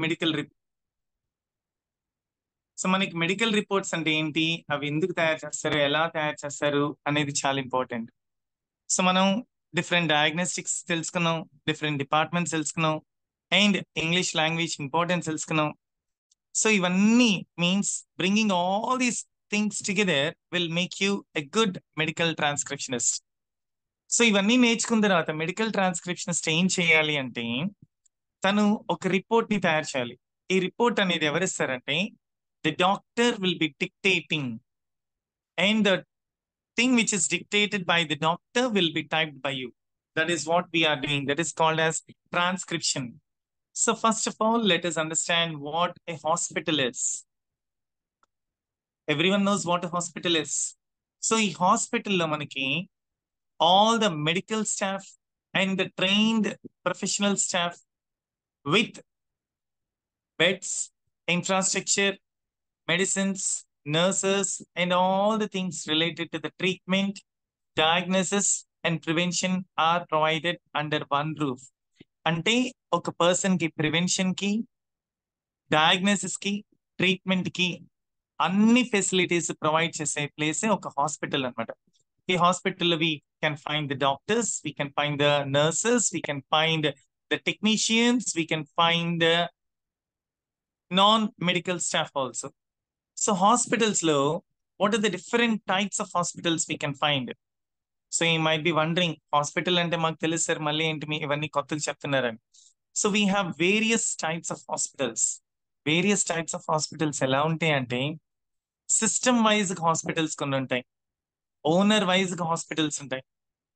Medical report. So మనకి medical reports అంటే ఏంటి, అవి ఎందుకు తయారు చేస్తారు, ఎలా తయారు చేస్తారు అనేది చాలా ఇంపార్టెంట్. సో మనం డిఫరెంట్ డయాగ్నోస్టిక్స్ తెలుసుకున్నాం, డిఫరెంట్ డిపార్ట్మెంట్స్ తెలుసుకున్నాం, అండ్ ఇంగ్లీష్ లాంగ్వేజ్ ఇంపార్టెన్స్ తెలుసుకున్నాం. సో ఇవన్నీ means bringing all these things together will make you a good medical transcriptionist. So ఇవన్నీ నేర్చుకున్న తర్వాత మెడికల్ ట్రాన్స్క్రిప్షనిస్ట్ ఏం చేయాలి అంటే తను ఒక రిపోర్ట్ ని తయారు చేయాలి. ఈ రిపోర్ట్ అనేది ఎవరిస్తారంటే the doctor will be dictating, and the thing which is dictated by the doctor will be typed by you. That is what we are doing. That is called as transcription. So first of all, let us understand what a hospital is. Everyone knows what a hospital is. So in hospital lo manaki all the medical staff and the trained professional staff with beds, infrastructure, medicines, nurses, and all the things related to the treatment, diagnosis and prevention are provided under one roof. అంటే ఒక person కి prevention కి, diagnosis కి, treatment కి అన్ని facilities provide చేసే ప్లేసే ఒక hospital అన్నమాట. ఈ hospital we can find the doctors, we can find the nurses, we can find the technicians, we can find non medical staff also. So hospitals లో what are the different types of hospitals we can find. So you might be wondering hospital అంటే మాకు తెలుసు sir, మళ్ళీ ఏంటి మీ ఇవన్నీ కొత్తగా చెప్తున్నారని. So we have various types of hospitals. Various types of hospitals ఎలా ఉంటాయి అంటే సిస్టమ్ వైజ్ హాస్పిటల్స్ కొన్ని ఉంటాయి, ఓనర్ వైజ్ హాస్పిటల్స్ ఉంటాయి,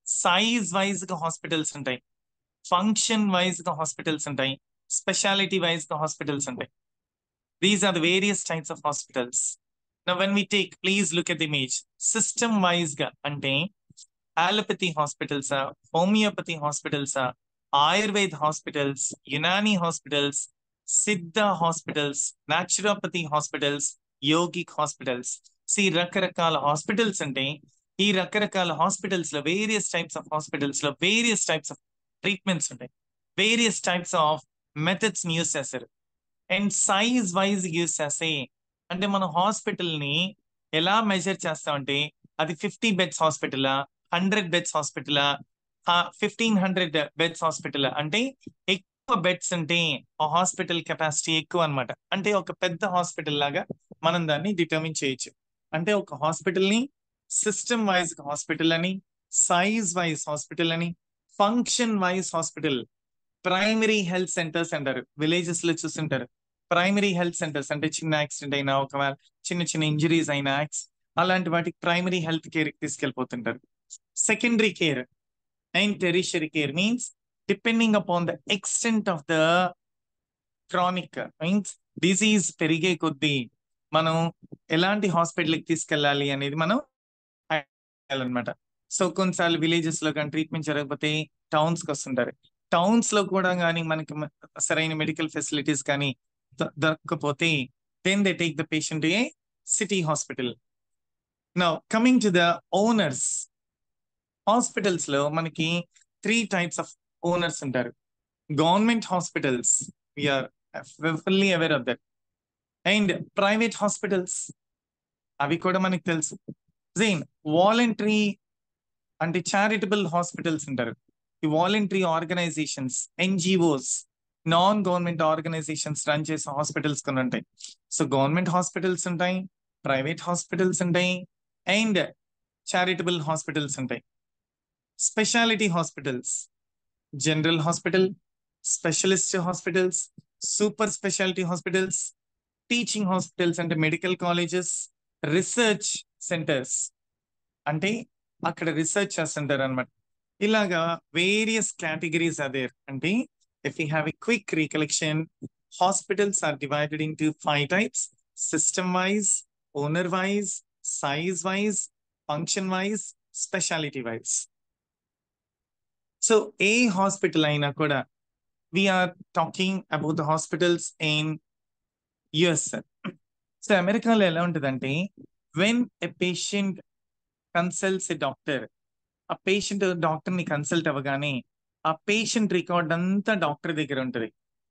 సైజ్ వైజ్ హాస్పిటల్స్ ఉంటాయి, ఫంక్షన్ వైజ్ హాస్పిటల్స్ ఉంటాయి, స్పెషాలిటీ వైజ్ హాస్పిటల్స్ ఉంటాయి. These are the various types of hospitals. Now when we take, please look at the image. System wise గా అంటే allopathy hospitals, homeopathy hospitals, Ayurved hospitals, Unani hospitals, Siddha hospitals, naturopathy hospitals, yogic hospitals. See రకరకాల hospitals అంటే ఈ రకరకాల hospitals లో various types of hospitals లో various types of treatments ఉంటాయి, various types of methods use చేస్తారు. అండ్ సైజ్ వైజ్ యూస్ చేస్తే అంటే మన హాస్పిటల్ ని ఎలా మెజర్ చేస్తామంటే అది 50 బెడ్స్ హాస్పిటలా, 100 బెడ్స్ హాస్పిటలా, 1500 బెడ్స్ హాస్పిటల్ అంటే ఎక్కువ బెడ్స్ అంటే ఆ హాస్పిటల్ కెపాసిటీ ఎక్కువ అన్నమాట. అంటే ఒక పెద్ద హాస్పిటల్ లాగా మనం దాన్ని డిటర్మిన్ చేయొచ్చు. అంటే ఒక హాస్పిటల్ ని సిస్టమ్ వైజ్ హాస్పిటల్ అని, సైజ్ వైజ్ హాస్పిటల్ అని, function wise hospital, primary health centres అంటారు. విలేజెస్ లో చూస్తుంటారు ప్రైమరీ హెల్త్ సెంటర్స్ అంటే చిన్న యాక్సిడెంట్ అయినా, ఒకవేళ చిన్న చిన్న ఇంజరీస్ అయినా అలాంటి వాటికి ప్రైమరీ హెల్త్ కేర్ తీసుకెళ్ళిపోతుంటారు. Secondary care and tertiary care means depending upon the extent of the chronic means disease పెరిగే కొద్దీ మనం ఎలాంటి హాస్పిటల్కి తీసుకెళ్ళాలి అనేది మనం అనమాట. సో కొన్నిసార్లు విలేజెస్ లో కానీ ట్రీట్మెంట్ జరగకపోతే టౌన్స్ కి వస్తుంటారు. టౌన్స్ లో కూడా కానీ మనకి సరైన మెడికల్ ఫెసిలిటీస్ కానీ దొరకకపోతే then they take the patient a city hospital. Now coming to the owners, hospitals లో మనకి 3 టైప్స్ ఆఫ్ ఓనర్స్ ఉంటారు. Government hospitals, we're fully aware of that, and private hospitals అవి కూడా మనకి తెలుసు. జైన్ వాలంటరీ అంటే చారిటబుల్ హాస్పిటల్స్ ఉంటారు. ఈ voluntary organisations, NGOs, non government organisations run చేసే హాస్పిటల్స్ కొన్ని ఉంటాయి. సో గవర్నమెంట్ హాస్పిటల్స్ ఉంటాయి, ప్రైవేట్ హాస్పిటల్స్ ఉంటాయి, అండ్ చారిటబుల్ హాస్పిటల్స్ ఉంటాయి. Speciality hospitals, general hospital, specialist hospitals, super speciality hospitals, teaching hospitals అంటే మెడికల్ కాలేజెస్, రీసెర్చ్ సెంటర్స్ అంటే అక్కడ research చేస్తుంటారు అనమాట. ఇలాగా వేరియస్ కేటగిరీస్ ఆర్ దేర్. అంటే if you have a quick recollection, hospitals are divided into 5 types: system wise, owner wise, size wise, function wise, speciality wise. So ఏ hospital అయినా కూడా we are talking about the hospitals in US. So అమెరికాలో ఎలా ఉంటుందంటే when a patient consults a doctor, ఆ patient doctor ని consult అవ్వగానే ఆ పేషెంట్ రికార్డ్ అంతా డాక్టర్ దగ్గర ఉంటుంది.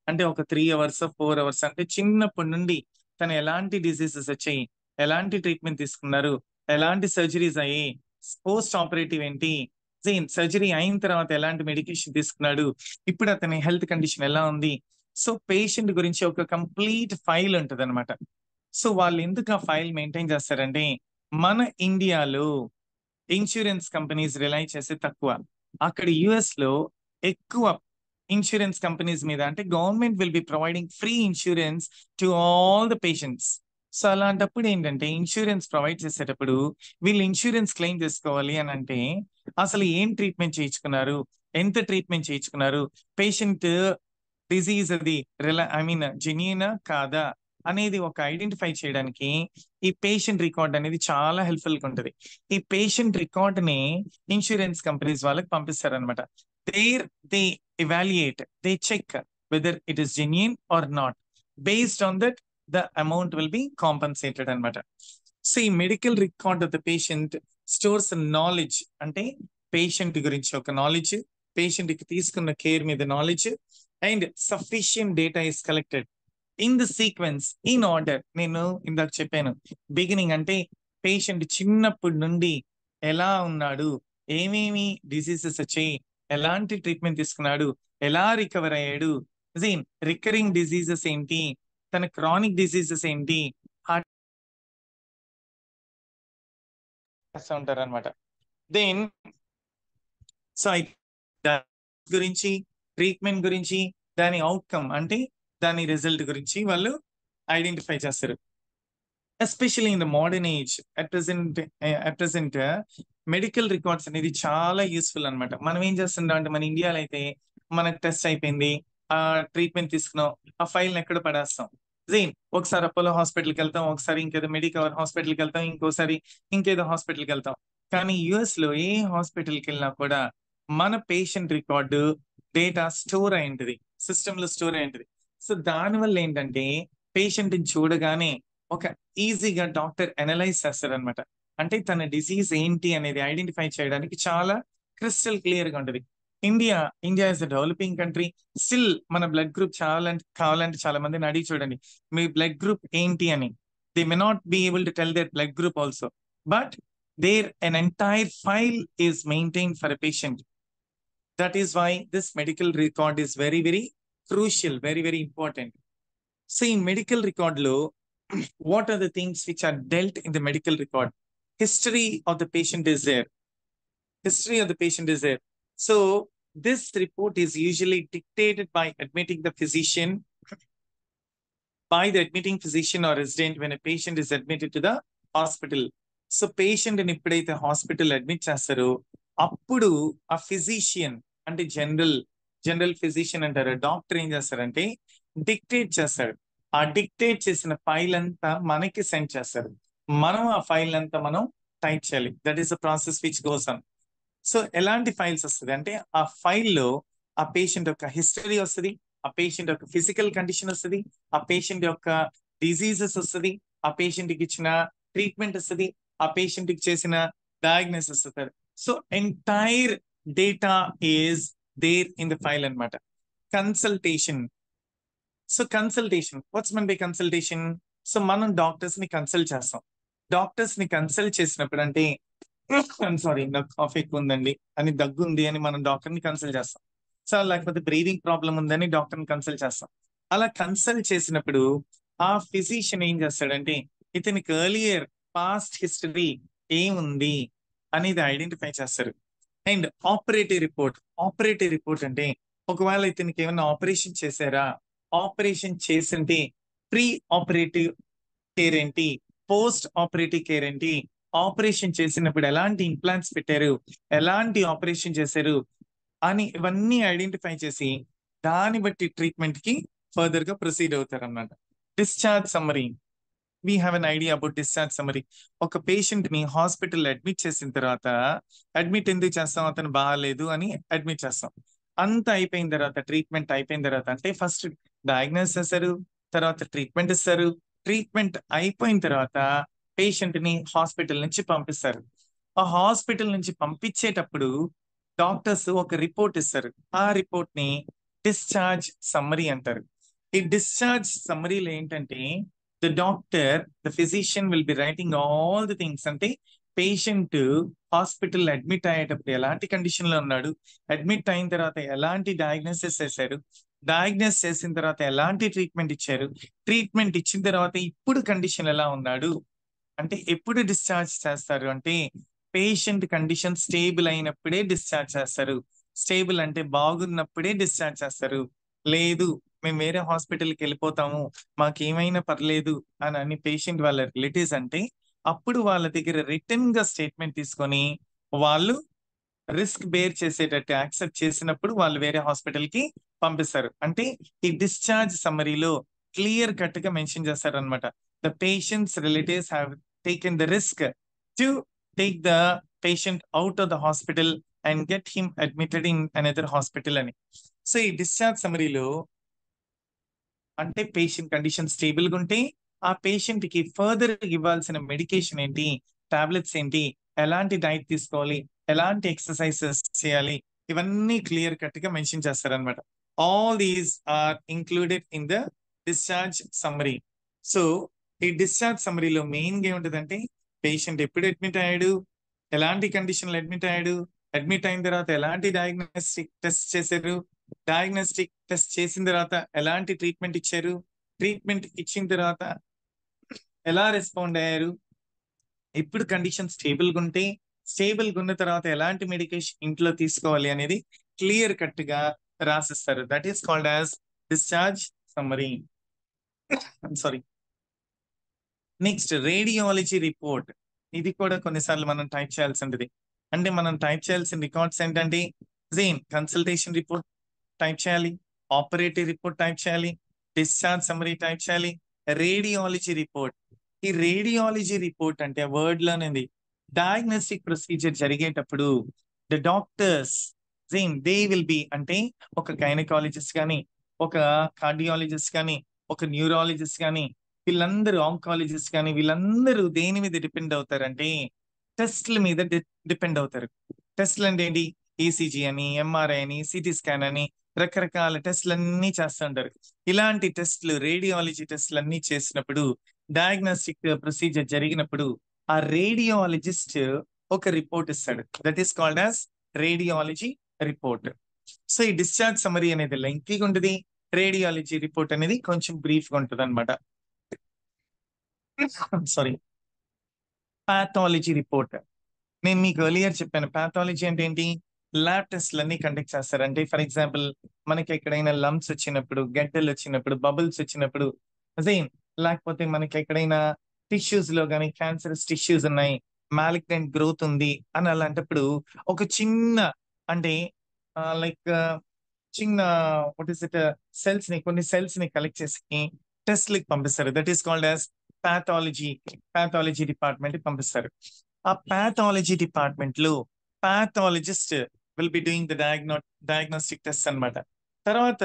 అంటే ఒక 3 hours 4 hours అంటే చిన్నప్పటి నుండి తను ఎలాంటి డిసీజెస్ వచ్చాయి, ఎలాంటి ట్రీట్మెంట్ తీసుకున్నారు, ఎలాంటి సర్జరీస్ అయ్యాయి, పోస్ట్ ఆపరేటివ్ ఏంటి, సర్జరీ అయిన తర్వాత ఎలాంటి మెడికేషన్ తీసుకున్నాడు, ఇప్పుడు అతని హెల్త్ కండిషన్ ఎలా ఉంది. సో పేషెంట్ గురించి ఒక కంప్లీట్ ఫైల్ ఉంటుంది అనమాట. సో వాళ్ళు ఎందుకు ఆ ఫైల్ మెయింటైన్ చేస్తారంటే, మన ఇండియాలో ఇన్సూరెన్స్ కంపెనీస్ రిలై చేసే తక్కువ, అక్కడ యుఎస్ లో ఎక్కువ ఇన్సూరెన్స్ కంపెనీస్ మీద. అంటే government will be providing free insurance to all the patients. So అలాంటప్పుడు ఏంటంటే ఇన్సూరెన్స్ ప్రొవైడ్ చేసేటప్పుడు వీళ్ళు ఇన్సూరెన్స్ క్లెయిమ్ చేసుకోవాలి అని అంటే అసలు ఏం ట్రీట్మెంట్ చేయించుకున్నారు, ఎంత ట్రీట్మెంట్ చేయించుకున్నారు, పేషెంట్ డిజీజ్ అది జెన్యూనా కాదా అనేది ఒక ఐడెంటిఫై చేయడానికి ఈ పేషెంట్ రికార్డ్ అనేది చాలా హెల్ప్ఫుల్ గా ఉంటుంది. ఈ పేషెంట్ రికార్డ్ ని ఇన్సూరెన్స్ కంపెనీస్ వాళ్ళకి పంపిస్తారనమాట. There they evaluate, they check whether it is genuine or not. Based on that, the amount will be compensated అనమాట. See, medical record of the patient stores knowledge. అంటే patient గురించి ఒక knowledge, patient కి తీసుకున్న care మీద knowledge, and sufficient data is collected in the sequence, in order. నేను ఇందాక చెప్పాను బిగినింగ్ అంటే పేషెంట్ చిన్నప్పటి నుండి ఎలా ఉన్నాడు, ఏమేమి డిసీజెస్ వచ్చాయి, ఎలాంటి ట్రీట్మెంట్ తీసుకున్నాడు, ఎలా రికవర్ అయ్యాడు, రికరింగ్ డిసీజెస్ ఏంటి, తన క్రానిక్ డిసీజెస్ ఏంటి, హార్ట్ ఉంటారు అనమాట. దెన్ సో గురించి, ట్రీట్మెంట్ గురించి, దాని అవుట్కమ్ అంటే దాని రిజల్ట్ గురించి వాళ్ళు ఐడెంటిఫై చేస్తారు. Especially in the modern age at present medical records అనేది చాలా యూస్ఫుల్ అనమాట. మనం ఏం చేస్తుంటాం అంటే మన ఇండియాలో అయితే మనకు టెస్ట్ అయిపోయింది, ఆ ట్రీట్మెంట్ తీసుకున్నాం, ఆ ఫైల్ ఎక్కడ పడేస్తాం. ఒకసారి అపోలో హాస్పిటల్కి వెళ్తాం, ఒకసారి ఇంకేదో మెడికవర్ హాస్పిటల్కి వెళ్తాం, ఇంకోసారి ఇంకేదో హాస్పిటల్కి వెళ్తాం. కానీ యుఎస్ లో ఏ హాస్పిటల్కి వెళ్ళినా కూడా మన పేషెంట్ రికార్డు డేటా స్టోర్ అయింటది, సిస్టమ్ లో స్టోర్ అయింటది. సో దానివల్ల ఏంటంటే పేషెంట్ చూడగానే ఒక ఈజీగా డాక్టర్ అనలైజ్ చేస్తారనమాట. అంటే తన డిసీజ్ ఏంటి అనేది ఐడెంటిఫై చేయడానికి చాలా క్రిస్టల్ క్లియర్ గా ఉంటుంది. India is a developing country. Still మన బ్లడ్ గ్రూప్ కావాలంటే చాలా మందిని అడిగి చూడండి మీ బ్లడ్ గ్రూప్ ఏంటి అని. They may not be able to tell their blood group also, but there an entire file is maintained for a patient. That is why this medical record is very, very crucial, very, very important. So in medical record lo, what are the things which are dealt in the medical record? History of the patient is there. History of the patient is there. So this report is usually dictated by the admitting physician or resident when a patient is admitted to the hospital. So patient ని ఎప్పుడైతే hospital admit చేస్తారో అప్పుడు ఆ physician అంటే general physician అంటారు, doctor ఏం చేస్తారంటే dictate చేస్తాడు. ఆ డిక్టేట్ చేసిన ఫైల్ అంతా మనకి సెండ్ చేస్తారు, మనం ఆ ఫైల్ అంతా మనం టైప్ చేయాలి. That is the process which goes on. So ఎలాంటి ఫైల్స్ వస్తుంది అంటే ఆ ఫైల్లో ఆ పేషెంట్ యొక్క హిస్టరీ వస్తుంది, ఆ పేషెంట్ యొక్క ఫిజికల్ కండిషన్ వస్తుంది, ఆ పేషెంట్ యొక్క డిజీజెస్ వస్తుంది, ఆ పేషెంట్ కి ఇచ్చిన ట్రీట్మెంట్ వస్తుంది, ఆ పేషెంట్ కి చేసిన డయాగ్నోసిస్ వస్తుంది. So entire data is there in the file అనమాట. Consultation. So consultation, what's mean by consultation? So మనం డాక్టర్స్ ని కన్సల్ట్ చేస్తాం. డాక్టర్స్ ని కన్సల్ట్ చేసినప్పుడు అంటే సారీ నాకు కాఫ్ ఎక్కువ ఉందండి అని, దగ్గు ఉంది అని మనం డాక్టర్ ని కన్సల్ట్ చేస్తాం. సో లేకపోతే బ్రీదింగ్ ప్రాబ్లం ఉందని డాక్టర్ ని కన్సల్ట్ చేస్తాం. అలా కన్సల్ట్ చేసినప్పుడు ఆ ఫిజిషియన్ ఏం చేస్తాడంటే ఇతనికి ఎర్లియర్ పాస్ట్ హిస్టరీ ఏముంది అనేది ఐడెంటిఫై చేస్తారు. అండ్ ఆపరేటివ్ రిపోర్ట్ అంటే ఒకవేళ ఇతనికి ఏమైనా ఆపరేషన్ చేశారా, ఆపరేషన్ చేసింటే ప్రీ ఆపరేటివ్ కేర్ ఏంటి, పోస్ట్ ఆపరేటివ్ కేర్ ఏంటి, ఆపరేషన్ చేసినప్పుడు ఎలాంటి ఇంప్లాంట్స్ పెట్టారు, ఎలాంటి ఆపరేషన్ చేశారు అని ఇవన్నీ ఐడెంటిఫై చేసి దాన్ని బట్టి ట్రీట్మెంట్ కి ఫర్దర్ గా ప్రొసీడ్ అవుతారు అన్నమాట. Discharge summary. We have an idea about discharge summary. ఒక పేషెంట్ ని హాస్పిటల్ అడ్మిట్ చేసిన తర్వాత, అడ్మిట్ ఎందుకు చేస్తాం, అతను బాగాలేదు అని అడ్మిట్ చేస్తాం. అంత అయిపోయిన తర్వాత, ట్రీట్మెంట్ అయిపోయిన తర్వాత, అంటే ఫస్ట్ డయాగ్నోస్ చేస్తారు, తర్వాత ట్రీట్మెంట్ ఇస్తారు. ట్రీట్మెంట్ అయిపోయిన తర్వాత పేషెంట్ ని హాస్పిటల్ నుంచి పంపిస్తారు. ఆ హాస్పిటల్ నుంచి పంపించేటప్పుడు డాక్టర్స్ ఒక రిపోర్ట్ ఇస్తారు. ఆ రిపోర్ట్ ని డిశ్చార్జ్ సమ్మరీ అంటారు. ఈ డిశ్చార్జ్ సమ్మరీలో ఏంటంటే the doctor, the physician will be writing all the things. అంటే పేషెంట్ హాస్పిటల్ అడ్మిట్ అయ్యేటప్పుడు ఎలాంటి కండిషన్ లో ఉన్నాడు, అడ్మిట్ అయిన తర్వాత ఎలాంటి డయాగ్నోసిస్ చేశారు, డయాగ్నోస్ చేసిన తర్వాత ఎలాంటి ట్రీట్మెంట్ ఇచ్చారు, ట్రీట్మెంట్ ఇచ్చిన తర్వాత ఇప్పుడు కండిషన్ ఎలా ఉన్నాడు, అంటే ఎప్పుడు డిశ్చార్జ్ చేస్తారు అంటే పేషెంట్ కండిషన్ స్టేబుల్ అయినప్పుడే డిశ్చార్జ్ చేస్తారు. స్టేబుల్ అంటే బాగున్నప్పుడే డిశ్చార్జ్ చేస్తారు. లేదు మేము వేరే హాస్పిటల్కి వెళ్ళిపోతాము, మాకేమైనా పర్లేదు అని పేషెంట్ వాళ్ళ రిలేటివ్స్ అంటే అప్పుడు వాళ్ళ దగ్గర రిటర్న్ గా స్టేట్మెంట్ తీసుకొని వాళ్ళు రిస్క్ బేర్ చేసేటట్టు యాక్సెప్ట్ చేసినప్పుడు వాళ్ళు వేరే హాస్పిటల్ కి పంపిస్తారు. అంటే ఈ డిశ్చార్జ్ సమ్మరీలో క్లియర్ కట్ గా మెన్షన్ చేస్తారు అనమాట. The patients relatives have taken the risk to take the patient out of the hospital and get him admitted in another hospital అని. సో ఈ డిశ్చార్జ్ సమ్మరీలో అంటే పేషెంట్ కండిషన్ స్టేబుల్ గా ఉంటే ఆ patient కి ఫర్దర్ ఇవ్వాల్సిన మెడికేషన్ ఏంటి, టాబ్లెట్స్ ఏంటి, ఎలాంటి డైట్ తీసుకోవాలి, ఎలాంటి ఎక్సర్సైజెస్ చేయాలి, ఇవన్నీ క్లియర్ కట్ గా మెన్షన్ చేస్తారనమాట. All these are included in the discharge summary. So ఈ డిశ్చార్జ్ సమ్మరీలో మెయిన్ గా ఏముంటదంటే పేషెంట్ ఎప్పుడు అడ్మిట్ అయ్యాడు, ఎలాంటి కండిషన్ లో అడ్మిట్ అయ్యాడు, అడ్మిట్ అయిన తర్వాత ఎలాంటి డయాగ్నోస్టిక్ టెస్ట్ చేశారు, డయాగ్నోస్టిక్ టెస్ట్ చేసిన తర్వాత ఎలాంటి ట్రీట్మెంట్ ఇచ్చారు, ట్రీట్మెంట్ ఇచ్చిన తర్వాత ఎలా రెస్పాండ్ అయ్యారు, ఇప్పుడు కండిషన్ స్టేబుల్ గా ఉంటే స్టేబుల్ గా ఉన్న తర్వాత ఎలాంటి మెడికేషన్ ఇంట్లో తీసుకోవాలి అనేది క్లియర్ కట్ గా రాసిస్తారు. That is called as discharge summary. Sorry. Next radiology report. ఇది కూడా కొన్నిసార్లు మనం టైప్ చేయాల్సి ఉంటుంది. అంటే మనం టైప్ చేయాల్సిన రికార్డ్స్ ఏంటంటే కన్సల్టేషన్ రిపోర్ట్ టైప్ చేయాలి, ఆపరేటివ్ రిపోర్ట్ టైప్ చేయాలి, డిశ్చార్జ్ సమ్మరీ టైప్ చేయాలి, రేడియాలజీ రిపోర్ట్. ఈ రేడియాలజీ రిపోర్ట్ అంటే వర్డ్ లోనేది డయాగ్నోస్టిక్ ప్రొసీజర్ జరిగేటప్పుడు the doctors they will B అంటే ఒక గైనకాలజిస్ట్ కానీ, ఒక కార్డియాలజిస్ట్ కానీ, ఒక న్యూరాలజిస్ట్ కానీ, వీళ్ళందరూ ఆంకాలజిస్ట్ కానీ వీళ్ళందరూ దేని మీద డిపెండ్ అవుతారంటే టెస్ట్ల మీద డిపెండ్ అవుతారు. టెస్ట్లు అంటే ఏంటి, ఈసీజీ అని, ఎంఆర్ఐ అని, సిటీ స్కాన్ అని రకరకాల టెస్ట్లు అన్ని చేస్తుంటారు. ఇలాంటి టెస్ట్లు రేడియాలజీ టెస్ట్లు అన్ని చేసినప్పుడు డయాగ్నోస్టిక్ ప్రొసీజర్ జరిగినప్పుడు ఆ రేడియాలజిస్ట్ ఒక రిపోర్ట్ ఇస్తాడు. That is called as radiology report. So ఈ డిశ్చార్జ్ సమరీ అనేది లెంగ్తీగా ఉంటుంది, రేడియాలజీ రిపోర్ట్ అనేది కొంచెం బ్రీఫ్ గా ఉంటుంది అనమాట. సారీ. పాథాలజీ రిపోర్ట్ నేను మీకు ఎర్లియర్ చెప్పాను. పాథాలజీ అంటే ఏంటి, ల్యాబ్ టెస్ట్లు అన్ని కండక్ట్ చేస్తారు. అంటే ఫర్ ఎగ్జాంపుల్ మనకి ఎక్కడైనా లంప్స్ వచ్చినప్పుడు, గడ్డలు వచ్చినప్పుడు, బబుల్స్ వచ్చినప్పుడు, సేమ్ లేకపోతే మనకి ఎక్కడైనా టిష్యూస్ లో కానీ క్యాన్సరస్ టిష్యూస్ ఉన్నాయి, మాలిగ్నెంట్ గ్రోత్ ఉంది అని అలాంటప్పుడు ఒక చిన్న అంటే లైక్ చిన్న వాట్ ఇస్ ఇట్ సెల్స్ ని, కొన్ని సెల్స్ ని కలెక్ట్ చేసి టెస్ట్ లకి పంపిస్తారు. That is called as pathology department కి పంపిస్తారు. ఆ పాథాలజీ డిపార్ట్మెంట్ లో pathologist will be doing the diagnostic test అన్నమాట. తర్వాత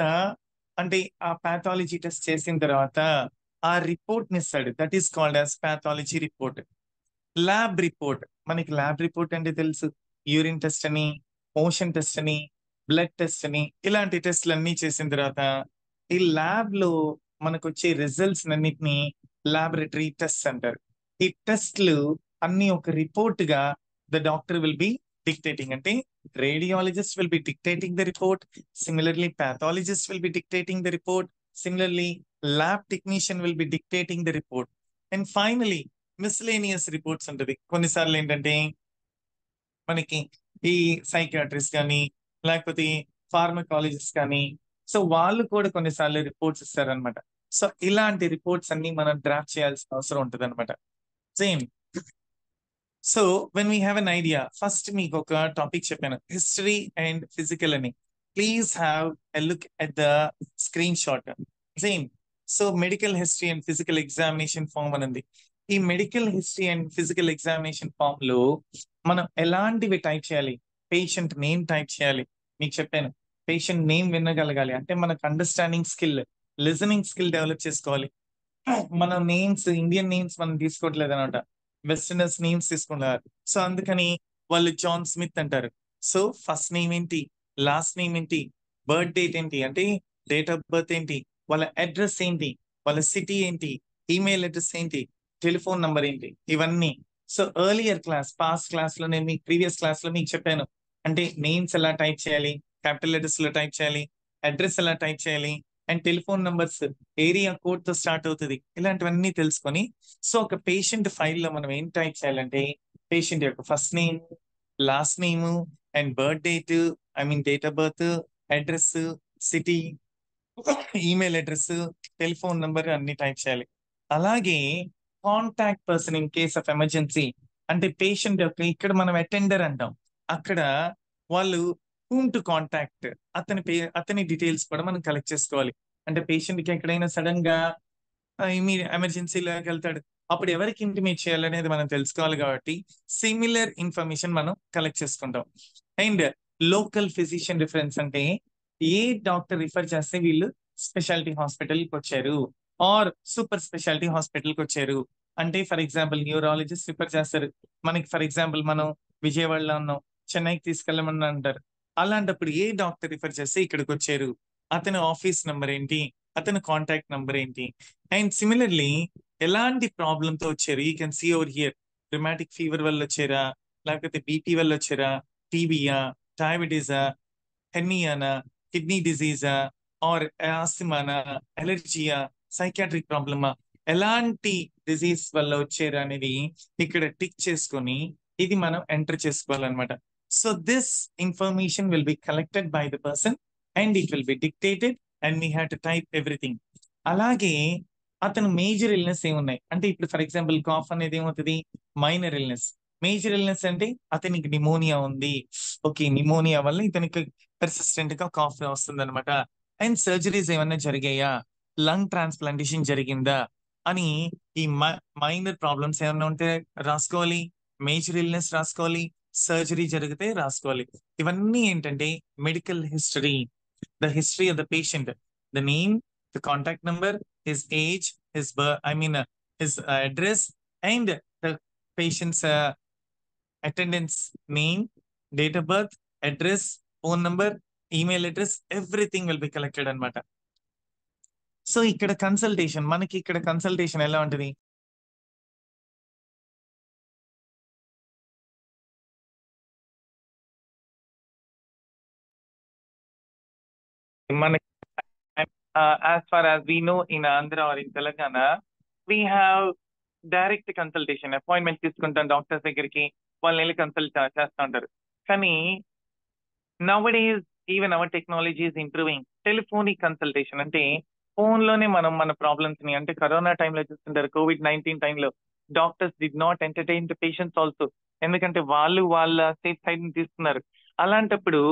అంటే ఆ పాథాలజీ టెస్ట్ చేసిన తర్వాత ఆ రిపోర్ట్ ని ఇస్తాడు. That is called as pathology report. Lab report, మనకి ల్యాబ్ రిపోర్ట్ అంటే తెలుసు, యూరిన్ టెస్ట్ అని, మోషన్ టెస్ట్ అని, బ్లడ్ టెస్ట్ అని, ఇలాంటి టెస్ట్లు అన్ని చేసిన తర్వాత ఈ ల్యాబ్ లో మనకు వచ్చే రిజల్ట్స్ అన్నిటిని లాబొరేటరీ టెస్ట్ అంటారు. ఈ టెస్ట్లు అన్ని ఒక రిపోర్ట్ గా the doctor will be dictating. అంటే radiologist will be dictating the report, similarly pathologist will be dictating the report, similarly lab technician will be dictating the report, and finally miscellaneous reports ఉంటుంది. కొన్నిసార్లు ఏంటంటే మనకి ఈ psychiatrist కానీ లేకపోతే pharmacologist కానీ, so వాళ్ళు కూడా కొన్నిసార్లు రిపోర్ట్స్ ఇస్తారనమాట. సో ఇలాంటి రిపోర్ట్స్ అన్ని మనం డ్రాఫ్ట్ చేయాల్సిన అవసరం ఉంటుంది అనమాట. Same. So when we have an idea, first మీకు ఒక టాపిక్ చెప్పాను, హిస్టరీ అండ్ ఫిజికల్ అని. Please have a look at the screenshot. Same. So medical history and physical examination form అని ఉంది. ఈ medical history and physical examination form లో మనం ఎలాంటివి టైప్ చేయాలి, పేషెంట్ నేమ్ టైప్ చేయాలి. మీకు చెప్పాను, పేషెంట్ నేమ్ వినగలగాలి అంటే మనకు understanding skill, listening skill develop చేసుకోవాలి. మన నేమ్స్, ఇండియన్ నేమ్స్ మనం తీసుకోవట్లేదు అనమాట, వెస్టర్నర్స్ నేమ్స్ తీసుకుంటారు. సో అందుకని వాళ్ళు జాన్ స్మిత్ అంటారు. సో ఫస్ట్ నేమ్ ఏంటి, లాస్ట్ నేమ్ ఏంటి, బర్త్ డేట్ ఏంటి, అంటే డేట్ ఆఫ్ బర్త్ ఏంటి, వాళ్ళ అడ్రస్ ఏంటి, వాళ్ళ సిటీ ఏంటి, ఈమెయిల్ అడ్రస్ ఏంటి, టెలిఫోన్ నంబర్ ఏంటి, ఇవన్నీ. So earlier class, past class లో నేను మీకు ప్రీవియస్ క్లాస్ లో మీకు చెప్పాను. అంటే నేమ్స్ ఎలా టైప్ చేయాలి, క్యాపిటల్ లెటర్స్ లో టైప్ చేయాలి, అడ్రస్ ఎలా టైప్ చేయాలి, and telephone numbers area code తో స్టార్ట్ అవుతుంది, ఇలాంటివన్నీ తెలుసుకొని. సో ఒక పేషెంట్ ఫైల్ లో మనం ఏం టైప్ చేయాలంటే పేషెంట్ యొక్క first name, last name, and birth date, I mean date of birth, address, city, email address, telephone number అన్ని టైప్ చేయాలి. అలాగే contact person in case of emergency, అంటే పేషెంట్ యొక్క ఇక్కడ మనం అటెండర్ అంటాం, అక్కడ వాళ్ళు హూమ్ టు కాంటాక్ట్, అతని డీటెయిల్స్ కూడా మనం కలెక్ట్ చేసుకోవాలి. అంటే పేషెంట్ కి ఎక్కడైనా సడన్ గా ఎమర్జెన్సీలోకి వెళ్తాడు, అప్పుడు ఎవరికి ఇంటిమేట్ చేయాలనేది మనం తెలుసుకోవాలి. కాబట్టి సిమిలర్ ఇన్ఫర్మేషన్ మనం కలెక్ట్ చేసుకుంటాం. అండ్ లోకల్ ఫిజిషియన్ రిఫరెన్స్ అంటే ఏ డాక్టర్ రిఫర్ చేస్తే వీళ్ళు స్పెషాలిటీ హాస్పిటల్కి వచ్చారు ఆర్ సూపర్ స్పెషాలిటీ హాస్పిటల్కి వచ్చారు. అంటే ఫర్ ఎగ్జాంపుల్ న్యూరాలజిస్ట్ రిఫర్ చేస్తారు మనకి, ఫర్ ఎగ్జాంపుల్ మనం విజయవాడలో ఉన్నాం, చెన్నైకి తీసుకెళ్ళమని అంటారు. అలాంటప్పుడు ఏ డాక్టర్ రిఫర్ చేస్తే ఇక్కడికి వచ్చారు, అతని ఆఫీస్ నంబర్ ఏంటి, అతని కాంటాక్ట్ నంబర్ ఏంటి. అండ్ సిమిలర్లీ ఎలాంటి ప్రాబ్లమ్ తో వచ్చారు, you can see over here, rheumatic fever వల్ల వచ్చారా, లేకపోతే బీపీ వల్ల వచ్చారా, టీబీయా, డయాబెటీసా, హెర్నియానా, కిడ్నీ డిసీజా, ఆర్ ఆస్తమానా, ఎలర్జీయా, సైకాట్రిక్ ప్రాబ్లమా, ఎలాంటి డిసీజ్ వల్ల వచ్చారు అనేది ఇక్కడ టిక్ చేసుకొని ఇది మనం ఎంటర్ చేసుకోవాలన్నమాట. So this information will be collected by the person and it will be dictated and we have to type everything. అలాగే అతను మేజర్ ఇల్నెస్ ఏమున్నాయి అంటే, ఇప్పుడు ఫర్ ఎగ్జాంపుల్ కాఫ్ అనేది ఏమవుతుంది, మైనర్ ఇల్నెస్. మేజర్ ఇల్నెస్ అంటే అతనికి నిమోనియా ఉంది, ఓకే నిమోనియా వల్ల ఇతనికి పెర్సిస్టెంట్ గా కాఫ్ వస్తుంది అనమాట. అండ్ సర్జరీస్ ఏమన్నా జరిగాయా, లంగ్ ట్రాన్స్ప్లాంటేషన్ జరిగిందా అని ఈ మైనర్ ప్రాబ్లమ్స్ ఏమన్నా ఉంటే రాసుకోవాలి, మేజర్ ఇల్నెస్ రాసుకోవాలి, సర్జరీ జరిగితే రాసుకోవాలి. ఇవన్నీ ఏంటంటే medical history, the history of the patient, the name, the contact number, his age, his birth, I mean, his address, and the patient's attendance name, date of birth, address, phone number, email address, everything will be collected అనమాట. So ఇక్కడ consultation, మనకి ఇక్కడ consultation ఎలా ఉంటుంది, మనకి as far as we know in Andhra or in Telangana, we have direct consultation, appointment తీసుకుంటాం doctors దగ్గరికి, వాళ్ళని వెళ్ళి కన్సల్ట్ చేస్తూ ఉంటారు. కానీ నౌడేస్ even hour technology is improving. Telephonic consultation అంటే ఫోన్ లోనే మనం మన ప్రాబ్లమ్స్ ని, అంటే కరోనా టైంలో చూస్తుంటారు, కోవిడ్-19 టైంలో doctors did not entertain the patients also, ఎందుకంటే వాళ్ళు వాళ్ళ సేఫ్ సైడ్ ని తీసుకున్నారు. అలాంటప్పుడు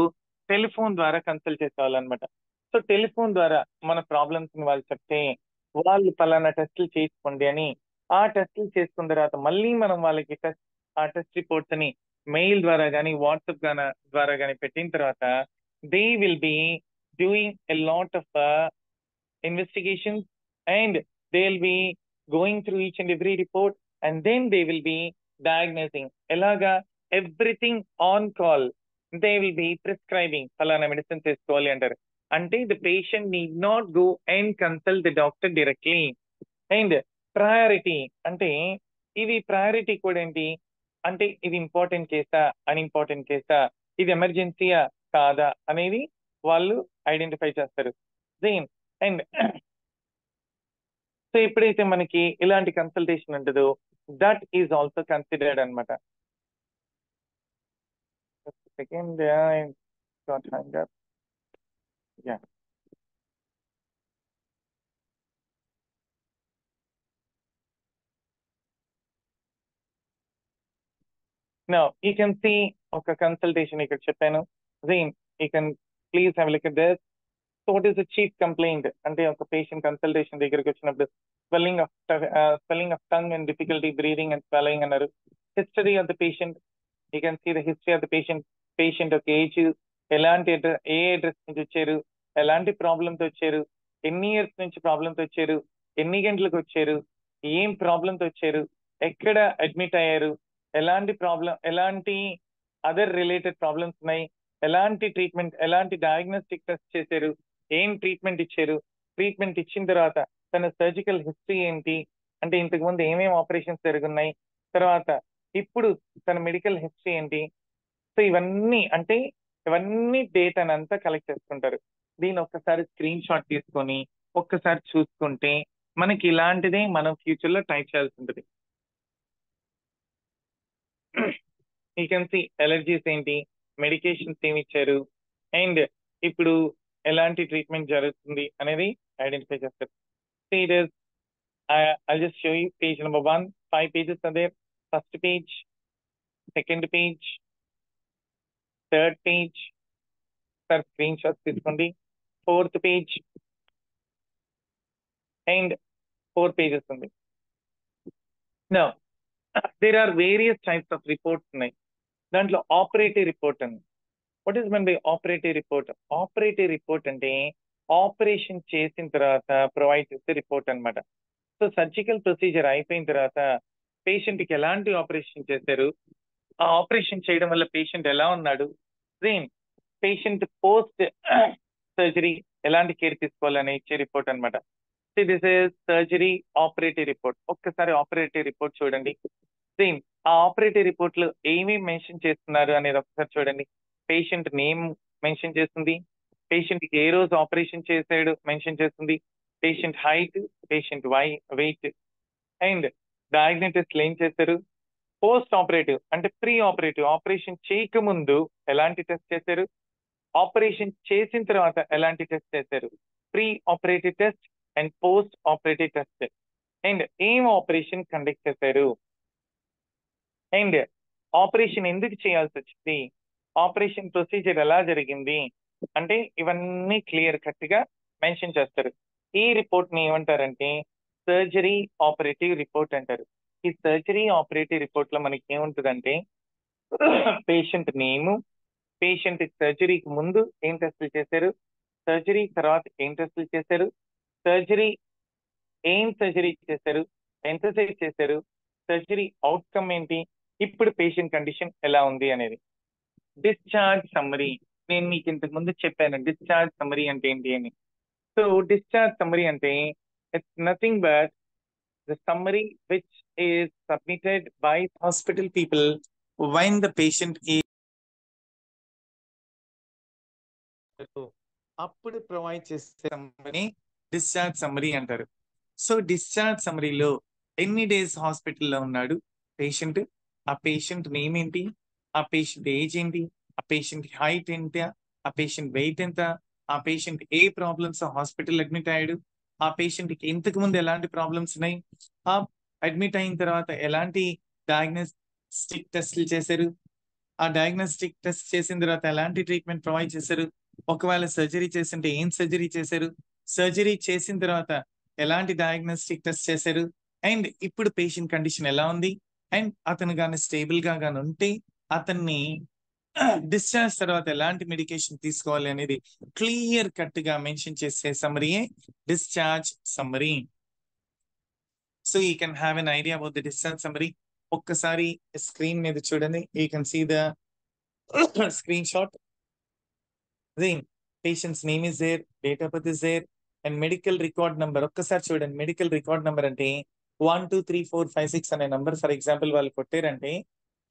టెలిఫోన్ ద్వారా కన్సల్ట్ చేసేవాళ్ళనమాట. సో టెలిఫోన్ ద్వారా మన ప్రాబ్లమ్స్ ని వాళ్ళు చెప్తే, వాళ్ళు పలానా టెస్టులు చేసుకోండి అని ఆ టెస్టులు చేసుకున్న తర్వాత మళ్ళీ మనం వాళ్ళకి ఆ టెస్ట్ రిపోర్ట్స్ అని మెయిల్ ద్వారా కానీ వాట్సాప్ ద్వారా కానీ పెట్టిన తర్వాత they will be doing a lot of investigations, and they'll be going through each and every report, and then they will be diagnosing elaga everything on call. They will be prescribing falana medicine తీసుకోవాలి అంటారు. అంటే the patient need not go and consult the doctor directly. And priority అంటే ఇది priority కూడా ఏంటి అంటే, ఇది important కేసా, అన్ఇంపార్టెంట్ కేసా, ఇది ఎమర్జెన్సీయా కాదా అనేది వాళ్ళు ఐడెంటిఫై చేస్తారు. దేన్ అండ్ సో ఎప్పుడైతే మనకి ఇలాంటి కన్సల్టేషన్ ఉంటుందో దట్ ఈజ్ ఆల్సో కన్సిడర్డ్ అనమాట. Second now you can see ఒక కన్సల్టేషన్ ఇక్కడ చెప్పాను. Then you can please have look at this. So what is the chief complaint అంటే, ఒక పేషెంట్ కన్సల్టేషన్ దగ్గరికి వచ్చినప్పుడు swelling of tongue and difficulty breathing and swelling అన్నారు. History of the patient, you can see the history of the patient. Patient ఒక age, ఎలాంటి ఏ address నుంచి వచ్చారు, ఎలాంటి ప్రాబ్లంతో వచ్చారు, ఎన్ని ఇయర్స్ నుంచి ప్రాబ్లంతో వచ్చారు, ఎన్ని గంటలకు వచ్చారు, ఏం ప్రాబ్లంతో వచ్చారు, ఎక్కడ అడ్మిట్ అయ్యారు, ఎలాంటి అదర్ రిలేటెడ్ ప్రాబ్లమ్స్ ఉన్నాయి, ఎలాంటి ట్రీట్మెంట్, ఎలాంటి డయాగ్నోస్టిక్ టెస్ట్ చేశారు, ఏం ట్రీట్మెంట్ ఇచ్చారు, ట్రీట్మెంట్ ఇచ్చిన తర్వాత తన సర్జికల్ హిస్టరీ ఏంటి, అంటే ఇంతకు ముందు ఏమేమి ఆపరేషన్స్ జరుగున్నాయి, తర్వాత ఇప్పుడు తన మెడికల్ హిస్టరీ ఏంటి. సో ఇవన్నీ డేటాని అంతా కలెక్ట్ చేసుకుంటారు. దీన్ని ఒక్కసారి స్క్రీన్ షాట్ తీసుకొని ఒక్కసారి చూసుకుంటే మనకి ఇలాంటిదే మనం ఫ్యూచర్ లో టైప్ చేయాల్సి ఉంటుంది. యూ కెన్ సి ఎలర్జీస్ ఏంటి, మెడికేషన్స్ ఏమి ఇచ్చారు, అండ్ ఇప్పుడు ఎలాంటి ట్రీట్మెంట్ జరుగుతుంది అనేది ఐడెంటిఫై చేస్తారు. It is I'll just show you page number 1. 5 pages are there. First page, second page, third page. Sir, screenshots తీసుకోండి. Fourth page and 4 pages ఉంది. Now, there are various types of reports ఉన్నాయి. దాంట్లో operative report అని. What is mean by operative report? Operative report అంటే operation చేసిన తర్వాత provide చేసే report అన్నమాట. సో సర్జికల్ ప్రొసీజర్ అయిపోయిన తర్వాత పేషెంట్ కి ఎలాంటి ఆపరేషన్ చేశారు, ఆ ఆపరేషన్ చేయడం వల్ల పేషెంట్ ఎలా ఉన్నాడు, సేమ్ పేషెంట్ పోస్ట్ సర్జరీ ఎలాంటి కేర్ తీసుకోవాలని ఇచ్చే రిపోర్ట్ అనమాట. This is surgery operative report. ఒక్కసారి ఆపరేటివ్ రిపోర్ట్ చూడండి. సేమ్ ఆ ఆపరేటివ్ రిపోర్ట్ లో ఏమేమి మెన్షన్ చేస్తున్నారు అనేది ఒకసారి చూడండి. పేషెంట్ నేమ్ మెన్షన్ చేస్తుంది, పేషెంట్ ఏ రోజు ఆపరేషన్ చేశాడు మెన్షన్ చేస్తుంది, patient height, patient weight, and diagnosis ఏం చేశారు, పోస్ట్ ఆపరేటివ్ అంటే ప్రీ ఆపరేటివ్ ఆపరేషన్ చేయకముందు ఎలాంటి టెస్ట్ చేశారు, ఆపరేషన్ చేసిన తర్వాత ఎలాంటి టెస్ట్ చేశారు, pre operative test and post operative test, and ఏం ఆపరేషన్ కండక్ట్ చేశారు, అండ్ ఆపరేషన్ ఎందుకు చేయాల్సి వచ్చింది, ఆపరేషన్ ప్రొసీజర్ ఎలా జరిగింది, అంటే ఇవన్నీ క్లియర్ కట్ గా మెన్షన్ చేస్తారు. ఈ రిపోర్ట్ ని ఏమంటారంటే సర్జరీ ఆపరేటివ్ రిపోర్ట్ అంటారు. ఈ సర్జరీ ఆపరేటివ్ రిపోర్ట్ లో మనకి ఏముంటుందంటే పేషెంట్ నేము, పేషెంట్ సర్జరీకి ముందు ఏం టెస్టులు చేశారు, సర్జరీ తర్వాత ఏం టెస్టులు చేశారు, సర్జరీ చేశారు, ఎంతసేపు చేశారు, సర్జరీ అవుట్కమ్ ఏంటి, ఇప్పుడు పేషెంట్ కండిషన్ ఎలా ఉంది అనేది. డిశ్చార్జ్ సమ్మరీ, నేను మీకు ఇంతకు ముందు చెప్పాను డిశ్చార్జ్ సమ్మరీ అంటే ఏంటి అని. సో డిశ్చార్జ్ సమ్మరీ అంటే it's nothing but the summary which is submitted by hospital people when the patient is అప్పుడు ప్రొవైడ్ చేసే సమ్మరీ డిశ్చార్జ్ సమ్మరీ అంటారు. సో డిశ్చార్జ్ సమ్మరీలో ఎన్ని డేస్ హాస్పిటల్లో ఉన్నాడు పేషెంట్, ఆ పేషెంట్ నేమ్ ఏంటి, ఆ పేషెంట్ ఏజ్ ఏంటి, ఆ పేషెంట్ హైట్ ఎంత, ఆ పేషెంట్ వెయిట్ ఎంత, ఆ పేషెంట్ ఏ ప్రాబ్లమ్స్ హాస్పిటల్ అడ్మిట్ అయ్యాడు, ఆ పేషెంట్ కి ఇంతకు ముందు ఎలాంటి ప్రాబ్లమ్స్ ఉన్నాయి, ఆ అడ్మిట్ అయిన తర్వాత ఎలాంటి డయాగ్నోస్టిక్ టెస్ట్లు చేశారు, ఆ డయాగ్నోస్టిక్ టెస్ట్ చేసిన తర్వాత ఎలాంటి ట్రీట్మెంట్ ప్రొవైడ్ చేశారు, ఒకవేళ సర్జరీ చేస్తుంటే ఏం సర్జరీ చేశారు, సర్జరీ చేసిన తర్వాత ఎలాంటి డయాగ్నోస్టిక్ టెస్ట్ చేశారు, అండ్ ఇప్పుడు పేషెంట్ కండిషన్ ఎలా ఉంది, అండ్ అతను కానీ స్టేబుల్ గా కానీ ఉంటే అతన్ని డిశ్చార్జ్ తర్వాత ఎలాంటి మెడికేషన్ తీసుకోవాలి అనేది క్లియర్ కట్ గా మెన్షన్ చేసే సమ్మరీయే discharge summary. So you can have an idea about the discharge summary. ఒక్కసారి స్క్రీన్ మీద చూడండి, you can see the screenshot. Then patient's name is there, date of birth is there, and medical record number. ఒక్కసారి చూడండి, medical record number అంటే 1 2 3 4 5 6 అనే number for example వాళ్ళు కొట్టారంటే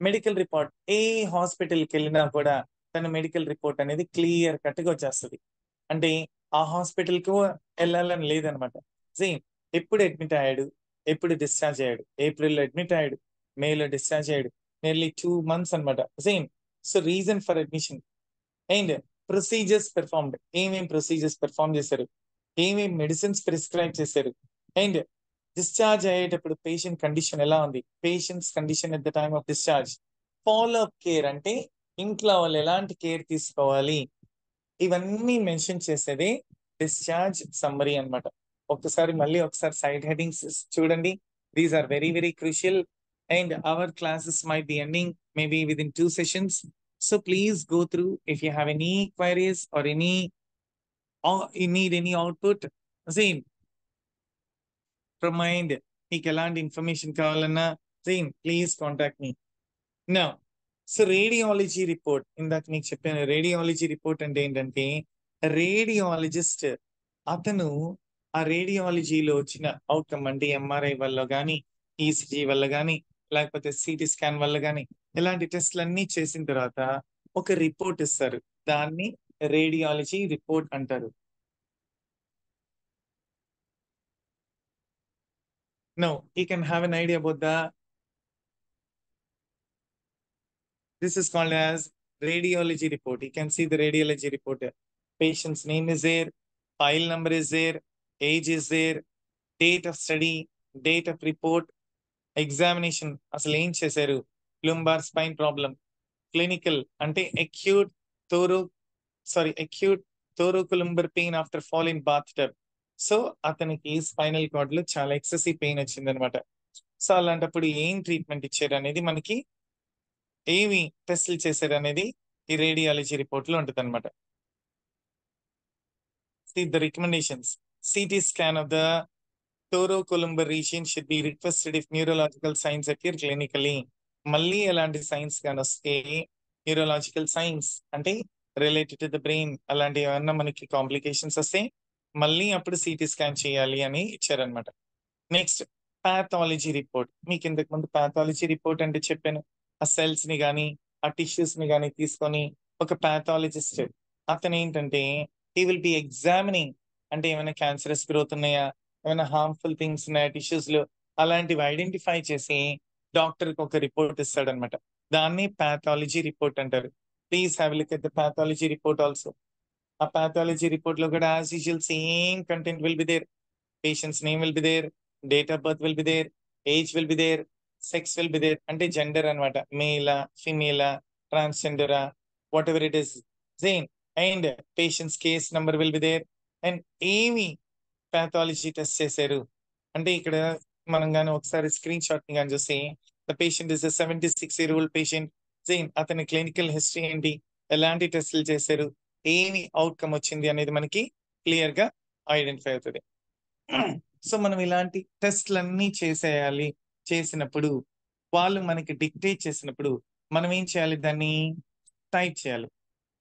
medical report ఏ హాస్పిటల్కి వెళ్ళినా కూడా తన మెడికల్ రిపోర్ట్ అనేది క్లియర్ కట్ గా వచ్చేస్తుంది. అంటే ఆ హాస్పిటల్ కు వెళ్ళాలని లేదనమాట. సేమ్ ఎప్పుడు అడ్మిట్ అయ్యాడు, ఎప్పుడు డిశ్చార్జ్ అయ్యాడు, ఏప్రిల్లో అడ్మిట్ అయ్యాడు, మేలో డిశ్చార్జ్ అయ్యాడు, నియర్లీ 2 months అనమాట. Same so reason for admission and procedures performed, ఏమేం ప్రొసీజర్స్ పెర్ఫార్మ్ చేశారు, ఏమేం మెడిసిన్స్ ప్రిస్క్రైబ్ చేశారు, అండ్ డిశ్చార్జ్ అయ్యేటప్పుడు పేషెంట్ కండిషన్ ఎలా ఉంది, patients condition at the time of discharge, follow up care అంటే ఇంట్లో వాళ్ళు ఎలాంటి కేర్ తీసుకోవాలి, ఇవన్నీ మెన్షన్ చేసేది డిశ్చార్జ్ సమ్మరీ అన్నమాట. మళ్ళీ ఒకసారి సైడ్ హెడింగ్స్ చూడండి. These are very very crucial and our classes might be ending maybe with in 2 sessions. So please go through if you have any queries or any or you need any output. Same from mind, మీకు ఎలాంటి information కావాలన్నా same please contact me. Now so radiology report, ఇందాక నీకు చెప్పాను radiology report అంటే ఏంటంటే radiologist అతను ఆ రేడియాలజీలో వచ్చిన అవుట్కమ్ అంటే ఎంఆర్ఐ వల్ల కానీ, ఈసీజీ వల్ల కానీ, లేకపోతే సిటీ స్కాన్ వల్ల కానీ, ఇలాంటి టెస్ట్లన్నీ చేసిన తర్వాత ఒక రిపోర్ట్ ఇస్తారు. దాన్ని రేడియాలజీ రిపోర్ట్ అంటారు. Now, you can have an idea about this is called as radiology report. You can see the radiology report. Patient's name is there, file number is there, age is there, date of study, date of report, examination, అసలు ఏం చేశారు, lumbar spine problem, clinical అంటే acute thoracolumbar pain after fall in bathtub. So అతనికి spinal cord లో చాలా excessive pain వచ్చింది అనమాట. So అలాంటప్పుడు ఏం ట్రీట్మెంట్ ఇచ్చారు అనేది, మనకి ఏమి టెస్టులు చేశారు అనేది ఈ రేడియాలజీ రిపోర్ట్ లో ఉంటుంది అనమాట. The recommendations: CT scan of the thoracolumbar region should be requested if neurological signs appear clinically. మళ్ళీ ఎలాంటి సైన్స్ కానీ వస్తే, న్యూరలాజికల్ సైన్స్ అంటే రిలేటెడ్ టు ద బ్రెయిన్, అలాంటి ఏమన్నా మనకి కాంప్లికేషన్స్ వస్తే మళ్ళీ అప్పుడు సిటీ స్కాన్ చేయాలి అని ఇచ్చారనమాట. Next pathology report. మీకు ఇంతకు ముందు పాథాలజీ రిపోర్ట్ అంటే చెప్పాను. ఆ సెల్స్ ని కానీ ఆ టిష్యూస్ ని కానీ తీసుకొని ఒక పాథాలజిస్ట్ అతను ఏంటంటే హీ విల్ బి ఎగ్జామినింగ్, అంటే ఏమైనా క్యాన్సరస్ గ్రోత్ ఉన్నాయా, ఏమైనా హార్మ్ఫుల్ థింగ్స్ ఉన్నాయా టిష్యూస్ లో, అలాంటివి ఐడెంటిఫై చేసి డాక్టర్ కి ఒక రిపోర్ట్ ఇస్తాడనమాట. దాన్ని పాథాలజీ రిపోర్ట్ అంటారు. Please have look at the pathology report also. ఆ పాథాలజీ రిపోర్ట్ లో కూడా as usual same content will be there. Patient's name will be there, date of birth will be there, age will be there, sex will be there అంటే gender అనమాట, మేలా ఫిమేలా ట్రాన్స్జెండరా whatever it is same. And patient's case number will be there. And ఏమి pathology test చేశారు అంటే, ఇక్కడ మనం కానీ ఒకసారి స్క్రీన్ షాట్ ని కానీ చూస్తే, the patient is 76-year-old patient. Same అతని క్లినికల్ హిస్టరీ ఏంటి, ఎలాంటి టెస్టులు చేశారు, ఏమి అవుట్కమ్ వచ్చింది అనేది మనకి క్లియర్ గా ఐడెంటిఫై అవుతుంది. సో మనం ఇలాంటి టెస్ట్లన్నీ చేసేయాలి. చేసినప్పుడు వాళ్ళు మనకి డిక్టేట్ చేసినప్పుడు మనం ఏం చేయాలి, దాన్ని టైప్ చేయాలి.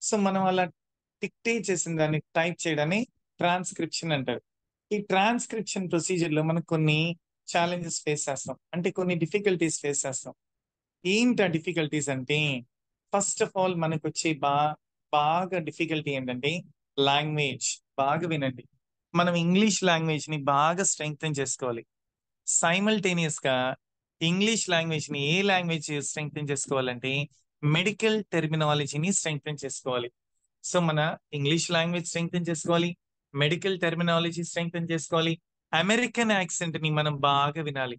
సో మనం అలా డిక్టేట్ చేసిన దాన్ని టైప్ చేయడాన్ని ట్రాన్స్క్రిప్షన్ అంటారు. ఈ ట్రాన్స్క్రిప్షన్ ప్రొసీజర్ లో మనకు కొన్ని ఛాలెంజెస్ ఫేస్ చేస్తాం, అంటే కొన్ని డిఫికల్టీస్ ఫేస్ చేస్తాం. ఏంటి ఆ డిఫికల్టీస్ అంటే, ఫస్ట్ ఆఫ్ ఆల్ మనకు వచ్చే బాగా డిఫికల్టీ ఏంటంటే లాంగ్వేజ్. బాగా వినండి, మనం ఇంగ్లీష్ లాంగ్వేజ్ ని బాగా స్ట్రెంగ్తెన్ చేసుకోవాలి. సైమల్టేనియస్ గా ఇంగ్లీష్ లాంగ్వేజ్ ని, ఏ లాంగ్వేజ్ స్ట్రెంగ్తెన్ చేసుకోవాలంటే మెడికల్ టెర్మినాలజీని స్ట్రెంగ్తెన్ చేసుకోవాలి. సో మన ఇంగ్లీష్ లాంగ్వేజ్ స్ట్రెంగ్తెన్ చేసుకోవాలి, మెడికల్ టెర్మినాలజీ స్ట్రెంగ్తెన్ చేసుకోవాలి, అమెరికన్ యాక్సెంట్ ని మనం బాగా వినాలి,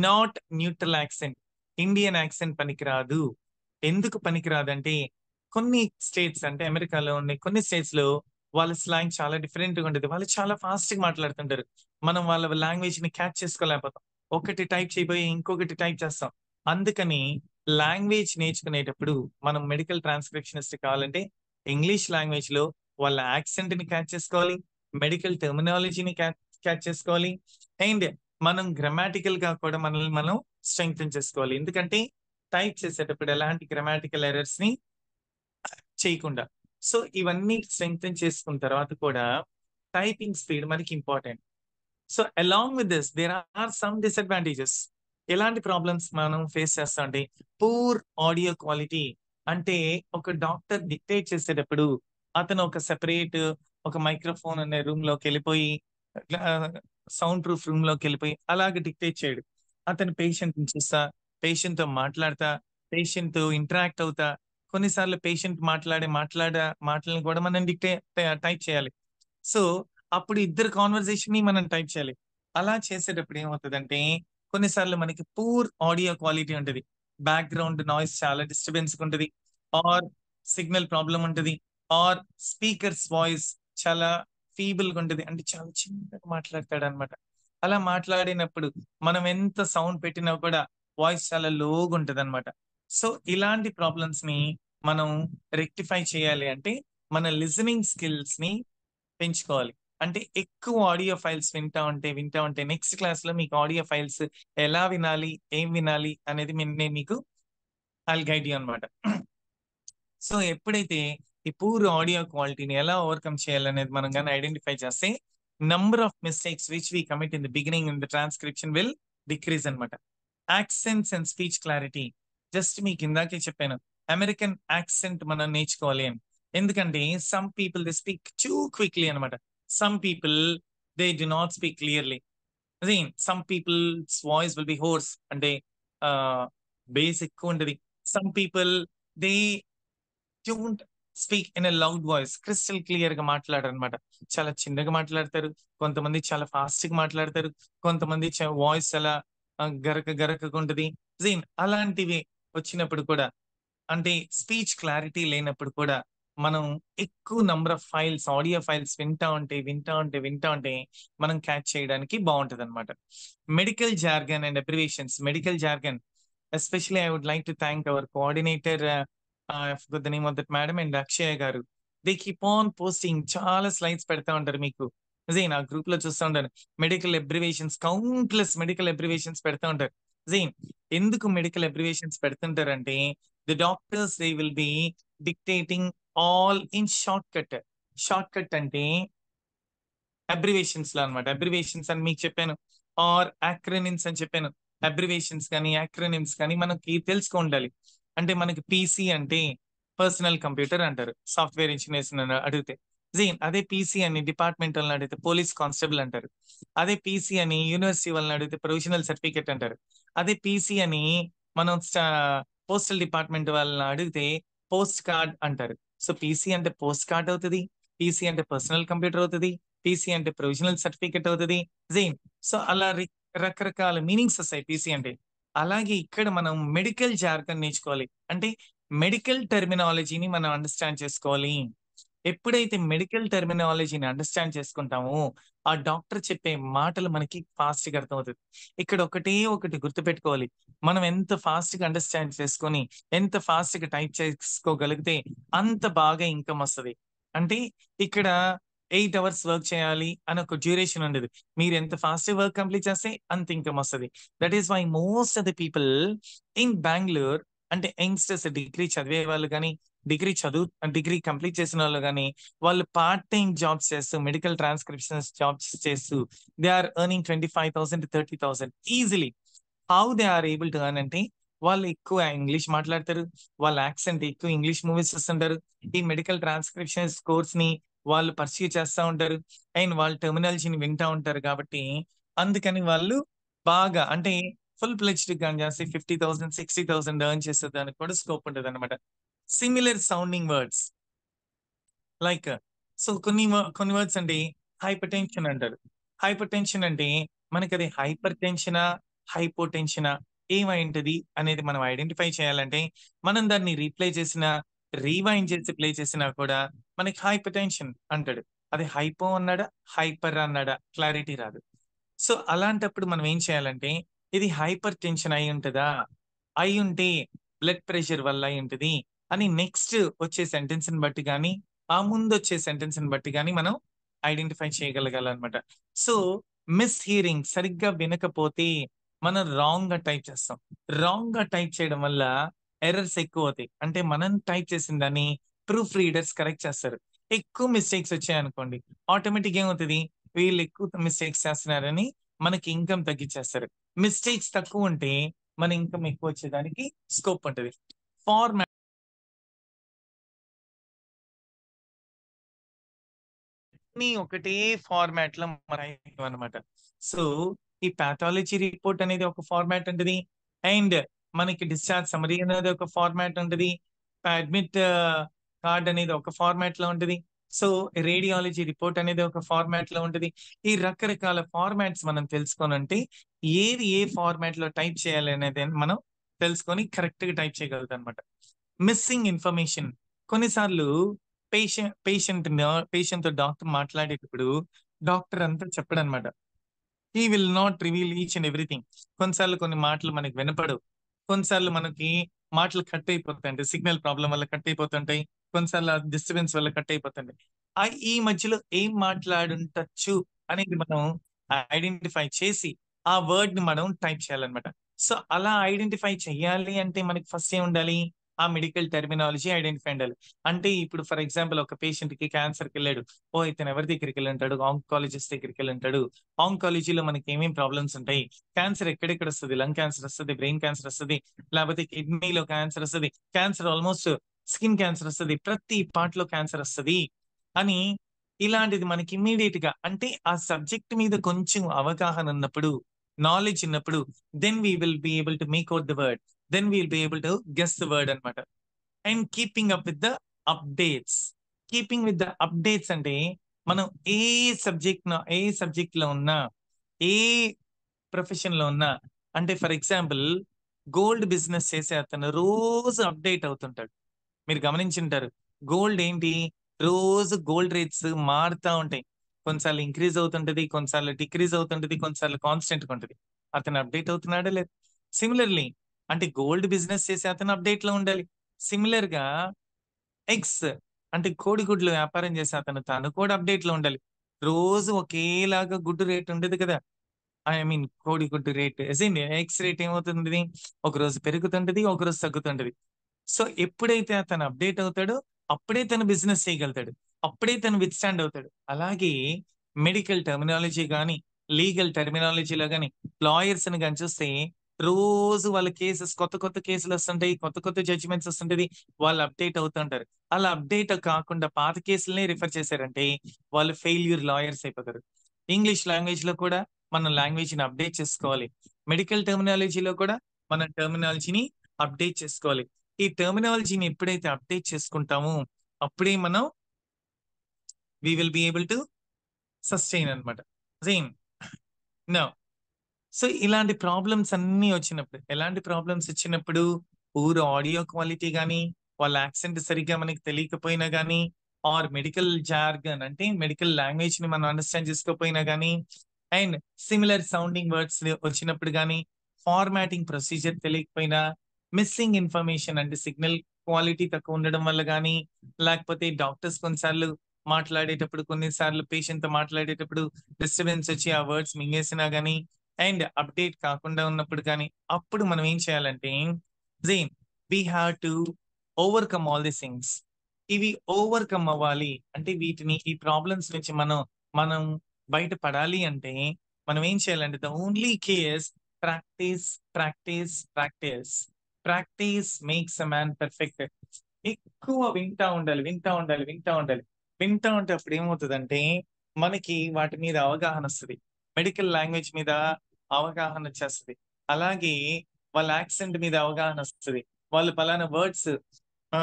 not neutral accent. Indian accent పనికిరాదు. ఎందుకు పనికిరాదంటే, కొన్ని స్టేట్స్ అంటే అమెరికాలో ఉండే కొన్ని స్టేట్స్ లో వాళ్ళ స్లాంగ్ చాలా డిఫరెంట్ గా ఉంటుంది. వాళ్ళు చాలా ఫాస్ట్ గా మాట్లాడుతుంటారు. మనం వాళ్ళ లాంగ్వేజ్ ని క్యాచ్ చేసుకోలేకపోతాం. ఒకటి టైప్ చేయబోయి ఇంకొకటి టైప్ చేస్తాం. అందుకని లాంగ్వేజ్ నేర్చుకునేటప్పుడు మనం మెడికల్ ట్రాన్స్క్రిప్షనిస్ట్ కావాలంటే ఇంగ్లీష్ లాంగ్వేజ్ లో వాళ్ళ యాక్సెంట్ ని క్యాచ్ చేసుకోవాలి, మెడికల్ టెర్మినాలజీని క్యాచ్ చేసుకోవాలి, అండ్ మనం గ్రామాటికల్ గా కూడా మనల్ని మనం స్ట్రెంగ్తెన్ చేసుకోవాలి. ఎందుకంటే టైప్ చేసేటప్పుడు ఎలాంటి గ్రామాటికల్ ఎర్రర్స్ ని చేయకుండా. సో ఇవన్నీ స్ట్రెంగ్తెన్ చేసుకున్న తర్వాత కూడా టైపింగ్ స్పీడ్ మనకి important. So along with this there are some disadvantages. ఎలాంటి ప్రాబ్లమ్స్ మనం ఫేస్ చేస్తాం అంటే, పూర్ ఆడియో క్వాలిటీ. అంటే ఒక డాక్టర్ డిక్టేట్ చేసేటప్పుడు అతను ఒక సెపరేట్ ఒక మైక్రోఫోన్ అనే రూమ్ లోకి వెళ్ళిపోయి, సౌండ్ ప్రూఫ్ రూమ్ లోకి వెళ్ళిపోయి అలాగే డిక్టేట్ చేయడు. అతను పేషెంట్ ని చూస్తా, పేషెంట్ తో మాట్లాడతా, పేషెంట్ తో ఇంటరాక్ట్ అవుతా, కొన్నిసార్లు పేషెంట్ మాట్లాడే మాటలను కూడా మనం టైప్ చేయాలి. సో అప్పుడు ఇద్దరు కాన్వర్జేషన్ ని మనం టైప్ చేయాలి. అలా చేసేటప్పుడు ఏమవుతుందంటే, కొన్నిసార్లు మనకి పూర్ ఆడియో క్వాలిటీ ఉంటుంది, బ్యాక్గ్రౌండ్ నాయిస్ చాలా డిస్టర్బెన్స్ ఉంటుంది, ఆర్ సిగ్నల్ ప్రాబ్లం ఉంటుంది, ఆర్ స్పీకర్స్ వాయిస్ చాలా ఫీబుల్ గా ఉంటుంది, అంటే చాలా చిన్నగా మాట్లాడతాడు అనమాట. అలా మాట్లాడినప్పుడు మనం ఎంత సౌండ్ పెట్టినా కూడా వాయిస్ చాలా లోగా ఉంటది అనమాట. సో ఇలాంటి ప్రాబ్లమ్స్ ని మనం రెక్టిఫై చేయాలి అంటే మన లిజనింగ్ స్కిల్స్ ని పెంచుకోవాలి. అంటే ఎక్కువ ఆడియో ఫైల్స్ వింటా ఉంటే నెక్స్ట్ క్లాస్ లో మీకు ఆడియో ఫైల్స్ ఎలా వినాలి, ఏం వినాలి అనేది నేను మీకు ఐల్ గైడ్ యూ అనమాట. సో ఎప్పుడైతే ఈ పూర్ ఆడియో క్వాలిటీని ఎలా ఓవర్కమ్ చేయాలనేది మనం కానీ ఐడెంటిఫై చేస్తే number of mistakes which we commit in the beginning in the transcription will decrease అనమాట. Accents and speech clarity, just మీకు ఇందాకే చెప్పాను అమెరికన్ యాక్సెంట్ మనం నేర్చుకోవాలి అని. ఎందుకంటే some people they speak too quickly అనమాట. Some people they do not speak clearly. Some people's voice will be hoarse, అంటే బేస్ ఎక్కువ ఉంటది. Some people they don't speak in a loud voice, crystal clear గా మాట్లాడరు అనమాట. చాలా చిన్నగా మాట్లాడతారు, కొంతమంది చాలా ఫాస్ట్ గా మాట్లాడతారు, కొంతమంది వాయిస్ చాలా గరక గరకగా ఉంటది. అలాంటివి వచ్చినప్పుడు కూడా, అంటే స్పీచ్ క్లారిటీ లేనప్పుడు కూడా మనం ఎక్కువ number of files, audio files వింటా ఉంటే మనం క్యాచ్ చేయడానికి బాగుంటది అనమాట. Medical jargon and abbreviations. Medical jargon, especially I would like to thank our coordinator, I forgot the name of that madam, and Akshay గారు. దే కీప్ ఆన్ పోస్టింగ్, చాలా slides పెడతా ఉంటారు మీకు. నా గ్రూప్ లో చూస్తూ ఉంటాను. Medical abbreviations, countless medical abbreviations పెడతా ఉంటారు. ఎందుకు మెడికల్ అబ్రివేషన్స్ పెడుతుంటారంటే the doctors they will be dictating all in short cut. Short cut అంటే అబ్రివేషన్స్ లో అనమాట. అబ్రివేషన్స్ అని మీకు చెప్పాను, ఆర్ యాక్రోనిమ్స్ అని చెప్పాను. అబ్రివేషన్స్ కానీ యాక్రోనిమ్స్ కానీ మనకి తెలుసుకో ఉండాలి. అంటే మనకి పీసీ అంటే పర్సనల్ కంప్యూటర్ అంటారు సాఫ్ట్వేర్ ఇంజనీర్స్ అడిగితే. అదే పీసీ అని డిపార్ట్మెంట్ వాళ్ళని అడిగితే పోలీస్ కానిస్టేబుల్ అంటారు. అదే పీసీ అని యూనివర్సిటీ వాళ్ళని అడిగితే ప్రొవిజనల్ సర్టిఫికేట్ అంటారు. అదే పీసీ అని మనం పోస్టల్ డిపార్ట్మెంట్ వాళ్ళని అడిగితే పోస్ట్ కార్డ్ అంటారు. సో పీసీ అంటే పోస్ట్ కార్డ్ అవుతుంది, పీసీ అంటే పర్సనల్ కంప్యూటర్ అవుతుంది, పీసీ అంటే ప్రొవిజనల్ సర్టిఫికేట్ అవుతుంది. సో అలా రకరకాల మీనింగ్స్ వస్తాయి పీసీ అంటే. అలాగే ఇక్కడ మనం మెడికల్ జార్గన్ నేర్చుకోవాలి. అంటే మెడికల్ టెర్మినాలజీని మనం అండర్స్టాండ్ చేసుకోవాలి. ఎప్పుడైతే మెడికల్ టెర్మినాలజీని అండర్స్టాండ్ చేసుకుంటామో ఆ డాక్టర్ చెప్పే మాటలు మనకి ఫాస్ట్ గా అర్థమవుతుంది. ఇక్కడ ఒకటి గుర్తుపెట్టుకోవాలి, మనం ఎంత ఫాస్ట్ గా అండర్స్టాండ్ చేసుకొని ఎంత ఫాస్ట్ గా టైప్ చేసుకోగలిగితే అంత బాగా ఇన్కమ్ వస్తుంది. అంటే ఇక్కడ 8 hours వర్క్ చేయాలి అని ఒక డ్యూరేషన్ ఉండదు. మీరు ఎంత ఫాస్ట్ వర్క్ కంప్లీట్ చేస్తే అంత ఇన్కమ్ వస్తుంది. That is why most of the people in Bengaluru, అంటే యంగ్స్టర్స్, డిగ్రీ చదివే వాళ్ళు కానీ డిగ్రీ కంప్లీట్ చేసిన వాళ్ళు కానీ వాళ్ళు పార్ట్ టైం జాబ్స్ చేస్తూ మెడికల్ ట్రాన్స్క్రిప్షన్స్ జాబ్స్ చేస్తూ they are earning 25,000 to 30,000 easily. How they are able to earn అంటే వాళ్ళు ఎక్కువ ఇంగ్లీష్ మాట్లాడతారు, వాళ్ళ యాక్సెంట్ ఎక్కువ ఇంగ్లీష్ మూవీస్ చూస్తుంటారు, ఈ మెడికల్ ట్రాన్స్క్రిప్షన్ కోర్స్ ని వాళ్ళు పర్సూ చేస్తూ ఉంటారు, అండ్ వాళ్ళ టెర్మినాలజీని వింటా ఉంటారు. కాబట్టి అందుకని వాళ్ళు బాగా, అంటే ఫుల్ ఫ్లెడ్జ్డ్ గా చేసి 50,000 60,000 ఎర్న్ చేసేదానికి కూడా స్కోప్ ఉంటుంది అనమాట. Similar sounding words like, so కొన్ని వర్డ్స్ అంటే హైపర్ టెన్షన్ అంటారు. హైపర్ టెన్షన్ అంటే మనకి అది హైపర్ టెన్షనా హైపో టెన్షనా ఏమైంటది అనేది మనం ఐడెంటిఫై చేయాలంటే మనం దాన్ని రీప్లే చేసినా రీవైండ్ చేసి ప్లే చేసినా కూడా మనకి హైపర్ టెన్షన్ అంటాడు. అది హైపో అన్నాడా హైపర్ అన్నాడా క్లారిటీ రాదు. సో అలాంటప్పుడు మనం ఏం చేయాలంటే ఇది హైపర్ టెన్షన్ అయి ఉంటుందా, అయి ఉంటే బ్లడ్ ప్రెషర్ వల్ల అయి ఉంటుంది అని నెక్స్ట్ వచ్చే సెంటెన్స్ ని బట్టి కానీ ఆ ముందు వచ్చే సెంటెన్స్ ని బట్టి కానీ మనం ఐడెంటిఫై చేయగలగాలన్నమాట. సో మిస్ హీరింగ్, సరిగ్గా వినకపోతే మనం రాంగ్ గా టైప్ చేస్తాం. రాంగ్ గా టైప్ చేయడం వల్ల ఎర్రర్స్ ఎక్కువ అవుతాయి. అంటే మనం టైప్ చేసిన దాన్ని ప్రూఫ్ రీడర్స్ కరెక్ట్ చేస్తారు. ఎక్కువ మిస్టేక్స్ వచ్చాయనుకోండి ఆటోమేటిక్ ఏమవుతుంది, వీళ్ళు ఎక్కువ మిస్టేక్స్ చేస్తున్నారని మనకి ఇన్కమ్ తగ్గించేస్తారు. మిస్టేక్స్ తక్కువ ఉంటే మన ఇన్కమ్ ఎక్కువ వచ్చేదానికి స్కోప్ ఉంటుంది. ఫార్మాట్ ఒకటే ఫార్మాట్ లో మన అనమాట. సో ఈ పాథాలజీ రిపోర్ట్ అనేది ఒక ఫార్మాట్ ఉంటుంది, అండ్ మనకి డిశ్చార్జ్ సమరీ అనేది ఒక ఫార్మాట్ ఉంటుంది, అడ్మిట్ కార్డ్ అనేది ఒక ఫార్మాట్ లో ఉంటుంది, సో రేడియాలజీ రిపోర్ట్ అనేది ఒక ఫార్మాట్ లో ఉంటుంది. ఈ రకరకాల ఫార్మాట్స్ మనం తెలుసుకోనంటే ఏది ఏ ఫార్మాట్ లో టైప్ చేయాలి అనేది మనం తెలుసుకొని కరెక్ట్ గా టైప్ చేయగలుగుతాం అనమాట. మిస్సింగ్ ఇన్ఫర్మేషన్, కొన్నిసార్లు పేషెంట్ తో డాక్టర్ మాట్లాడేటప్పుడు డాక్టర్ అంతా చెప్పడు అనమాట. He will not reveal each and everything. కొన్నిసార్లు కొన్ని మాటలు మనకి వినపడవు, కొన్నిసార్లు మనకి మాటలు కట్ అయిపోతాయి, సిగ్నల్ ప్రాబ్లం వల్ల కట్ అయిపోతుంటాయి, కొన్నిసార్లు డిస్టర్బెన్స్ వల్ల కట్ అయిపోతుంది. ఈ మధ్యలో ఏం మాట్లాడుంటచ్చు అనేది మనం ఐడెంటిఫై చేసి ఆ వర్డ్ ని మనం టైప్ చేయాలన్నమాట. సో అలా ఐడెంటిఫై చెయ్యాలి అంటే మనకి ఫస్ట్ ఏం ఉండాలి, ఆ మెడికల్ టెర్మినాలజీ ఐడెంటిఫై ఉండాలి. అంటే ఇప్పుడు ఫర్ ఎగ్జాంపుల్ ఒక పేషెంట్ కి క్యాన్సర్కి వెళ్ళాడు. ఓ ఇతను ఎవరి దగ్గరికి వెళ్ళి ఉంటాడు? ఆంకాలజిస్ట్ దగ్గరికి వెళ్ళి ఉంటాడు. ఆంకాలజీలో మనకి ఏమేమి ప్రాబ్లమ్స్ ఉంటాయి? క్యాన్సర్ ఎక్కడెక్కడ వస్తుంది? లంగ్ క్యాన్సర్ వస్తుంది, బ్రెయిన్ క్యాన్సర్ వస్తుంది, లేకపోతే కిడ్నీలో క్యాన్సర్ వస్తుంది, క్యాన్సర్ ఆల్మోస్ట్ స్కిన్ క్యాన్సర్ వస్తుంది, ప్రతి పార్ట్ లో క్యాన్సర్ వస్తుంది అని ఇలాంటిది మనకి ఇమ్మీడియట్ గా అంటే ఆ సబ్జెక్ట్ మీద కొంచెం అవగాహన ఉన్నప్పుడు, నాలెడ్జ్ ఉన్నప్పుడు, then we will be able to make out the word, then we'll be able to guess the word అనమాట. And keeping up with the updates. Keeping with the updates అంటే మనం ఏ సబ్జెక్ట్ లో ఉన్నా, ఏ ప్రొఫెషన్ లో ఉన్నా, అంటే for example gold business చేసే అతను రోజు అప్డేట్ అవుతుంటాడు. మీరు గమనించుంటారు. గోల్డ్ ఏంటి, రోజు గోల్డ్ రేట్స్ మారుతా ఉంటాయి. కొన్నిసార్లు ఇంక్రీజ్ అవుతుంటది, కొన్నిసార్లు డిక్రీజ్ అవుతుంటది, కొన్నిసార్లు కాన్స్టెంట్ గా ఉంటది. అతను అప్డేట్ అవుతున్నాడా లేదు? సిమిలర్లీ అంటే గోల్డ్ బిజినెస్ చేసే అతను అప్డేట్ లో ఉండాలి. సిమిలర్ గా ఎగ్స్ అంటే కోడిగుడ్లు వ్యాపారం చేసే అతను తను కూడా అప్డేట్ లో ఉండాలి. రోజు ఒకేలాగా గుడ్డు రేట్ ఉండదు కదా. ఐ మీన్ కోడిగుడ్డు రేట్ ఎగ్స్ రేట్ ఏమవుతుంది, ఒక రోజు పెరుగుతుంటది, ఒక రోజు తగ్గుతుంటది. సో ఎప్పుడైతే అతను అప్డేట్ అవుతాడో అప్పుడే తను బిజినెస్ చేయగలుగుతాడు, అప్పుడే తను విత్ స్టాండ్ అవుతాడు. అలాగే మెడికల్ టెర్మినాలజీ కానీ, లీగల్ టెర్మినాలజీలో కానీ, లాయర్స్ ని కానీ చూస్తే రోజు వాళ్ళ కేసెస్, కొత్త కొత్త కేసులు వస్తుంటాయి, కొత్త కొత్త జడ్జిమెంట్స్ వస్తుంటది, వాళ్ళు అప్డేట్ అవుతుంటారు. అలా అప్డేట్ కాకుండా పాత కేసులనే రిఫర్ చేశారంటే వాళ్ళు ఫెయిల్యూర్ లాయర్స్ అయిపోతారు. ఇంగ్లీష్ లాంగ్వేజ్ లో కూడా మనం లాంగ్వేజ్ ని అప్డేట్ చేసుకోవాలి. మెడికల్ టెర్మినాలజీలో కూడా మన టెర్మినాలజీని అప్డేట్ చేసుకోవాలి. ఈ టెర్మినాలజీని ఎప్పుడైతే అప్డేట్ చేసుకుంటామో అప్పుడే మనం we will be able to sustain అనమాట. Same no. సో ఇలాంటి ప్రాబ్లమ్స్ అన్ని వచ్చినప్పుడు, ఎలాంటి ప్రాబ్లమ్స్ వచ్చినప్పుడు, ఊరు ఆడియో క్వాలిటీ కానీ, వాళ్ళ యాక్సెంట్ సరిగ్గా మనకి తెలియకపోయినా కానీ, ఆర్ మెడికల్ జార్గన్ అంటే మెడికల్ లాంగ్వేజ్ ని మనం అండర్స్టాండ్ చేసుకోకపోయినా కానీ, అండ్ సిమిలర్ సౌండింగ్ వర్డ్స్ వచ్చినప్పుడు కానీ, ఫార్మాటింగ్ ప్రొసీజర్ తెలియకపోయినా, మిస్సింగ్ ఇన్ఫర్మేషన్ అంటే సిగ్నల్ క్వాలిటీ తక్కువ ఉండడం వల్ల కానీ, లేకపోతే డాక్టర్స్ కొన్నిసార్లు మాట్లాడేటప్పుడు, కొన్నిసార్లు పేషెంట్ తో మాట్లాడేటప్పుడు డిస్టర్బెన్స్ వచ్చి ఆ వర్డ్స్ మింగేసినా కానీ, అండ్ అప్డేట్ కాకుండా ఉన్నప్పుడు కానీ, అప్పుడు మనం ఏం చేయాలంటే then we have to overcome all the things. ఇవి ఓవర్కమ్ అవ్వాలి అంటే వీటిని, ఈ ప్రాబ్లమ్స్ నుంచి మనం బయటపడాలి అంటే మనం ఏం చేయాలంటే the only case practice, practice, practice. Practice makes a man perfect. ఎక్కువ వింటా ఉండాలి, వింటా ఉండాలి, వింటా ఉండాలి. వింటా ఉంటే అప్పుడు ఏమవుతుందంటే మనకి వాటి మీద అవగాహన వస్తుంది, మెడికల్ లాంగ్వేజ్ మీద అవగాహన వచ్చేస్తుంది. అలాగే వాళ్ళ యాక్సెంట్ మీద అవగాహన వస్తుంది. వాళ్ళు పలానా వర్డ్స్ ఆ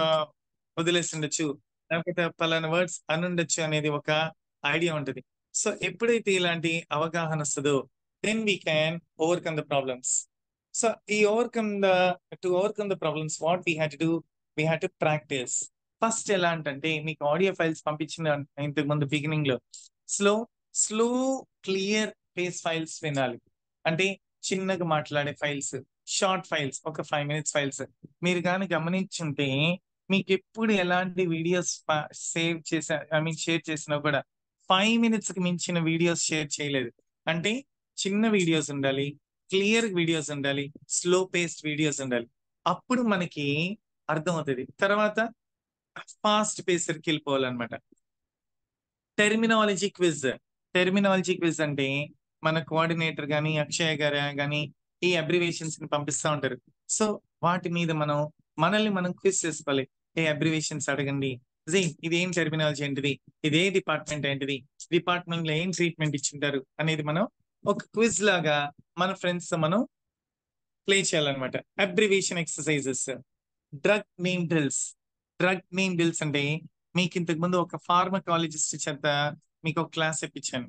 వదిలేస్తుండొచ్చు, లేకపోతే పలానా వర్డ్స్ అనుండొచ్చు అనేది ఒక ఐడియా ఉంటుంది. సో ఎప్పుడైతే ఇలాంటి అవగాహన వస్తుందో then we can overcome the problems. So ఈ overcome the problems what we had to do, we had to practice. First ఎలా అంటే మీకు ఆడియో ఫైల్స్ పంపించిన ఇంతకు ముందు బిగినింగ్ లో slow slow clear pace files వినాలి. అంటే చిన్నగా మాట్లాడే ఫైల్స్, షార్ట్ ఫైల్స్, ఒక 5 minutes ఫైల్స్. మీరు కానీ గమనించుంటే మీకు ఎప్పుడు ఎలాంటి వీడియోస్ సేవ్ చేసా, ఐ మీన్ షేర్ చేసినా కూడా 5 minutes కి మించిన వీడియోస్ షేర్ చేయలేదు. అంటే చిన్న వీడియోస్ ఉండాలి, క్లియర్ వీడియోస్ ఉండాలి, స్లో పేస్డ్ వీడియోస్ ఉండాలి. అప్పుడు మనకి అర్థమవుతుంది. తర్వాత ఫాస్ట్ పేసర్కి వెళ్ళిపోవాలన్నమాట. Terminology quiz. టెర్మినాలజీ క్విజ్ అంటే మన కోఆర్డినేటర్ కానీ, అక్షయ్ గారు కానీ ఈ అబ్రివేషన్స్ ని పంపిస్తా ఉంటారు. సో వాటి మీద మనల్ని మనం క్విజ్ చేసుకోవాలి. ఏ అబ్రివేషన్స్ అడగండి, ఇది ఏం టెర్మినాలజీ ఏంటిది, ఇదే డిపార్ట్మెంట్ ఏంటిది, డిపార్ట్మెంట్ లో ఏం ట్రీట్మెంట్ ఇచ్చింటారు అనేది మనం ఒక క్విజ్ లాగా మన ఫ్రెండ్స్ తో మనం ప్లే చేయాలన్నమాట. Abbreviation exercises. Drug name drills. Drug name drills అంటే మీకు ఇంతకు ముందు ఒక ఫార్మకాలజిస్ట్ చేత మీకు ఒక క్లాస్ ఇప్పించాను.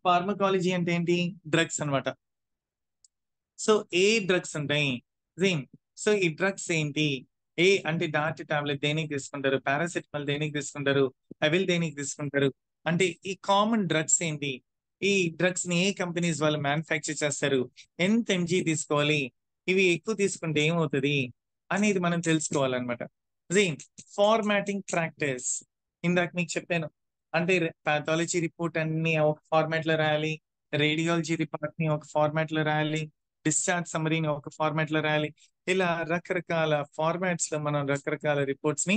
ఫార్మకాలజీ అంటే ఏంటి, డ్రగ్స్ అన్నమాట. సో ఏ డ్రగ్స్ ఉంటాయి, సో ఈ డ్రగ్స్ ఏంటి, ఏ అంటే డార్ట్ టాబ్లెట్ దేనికి తీసుకుంటారు, పారాసెటమాల్ దేనికి తీసుకుంటారు, అవిల్ దేనికి తీసుకుంటారు, అంటే ఈ కామన్ డ్రగ్స్ ఏంటి, ఈ డ్రగ్స్ ని ఏ కంపెనీస్ వాళ్ళు మ్యానుఫ్యాక్చర్ చేస్తారు, ఎంత ఎంజీ తీసుకోవాలి, ఇవి ఎక్కువ తీసుకుంటే ఏమవుతుంది అనేది మనం తెలుసుకోవాలన్నమాట. Formatting practice. ఇందాక మీకు చెప్పాను, అంటే పాథాలజీ రిపోర్ట్ అన్ని ఒక ఫార్మాట్ లో రాయాలి, రేడియాలజీ రిపోర్ట్ ని ఒక ఫార్మాట్ లో రాయాలి, డిశ్చార్జ్ సమ్మరీని ఒక ఫార్మాట్ లో రాయాలి. ఇలా రకరకాల ఫార్మాట్స్ లో మనం రకరకాల రిపోర్ట్స్ ని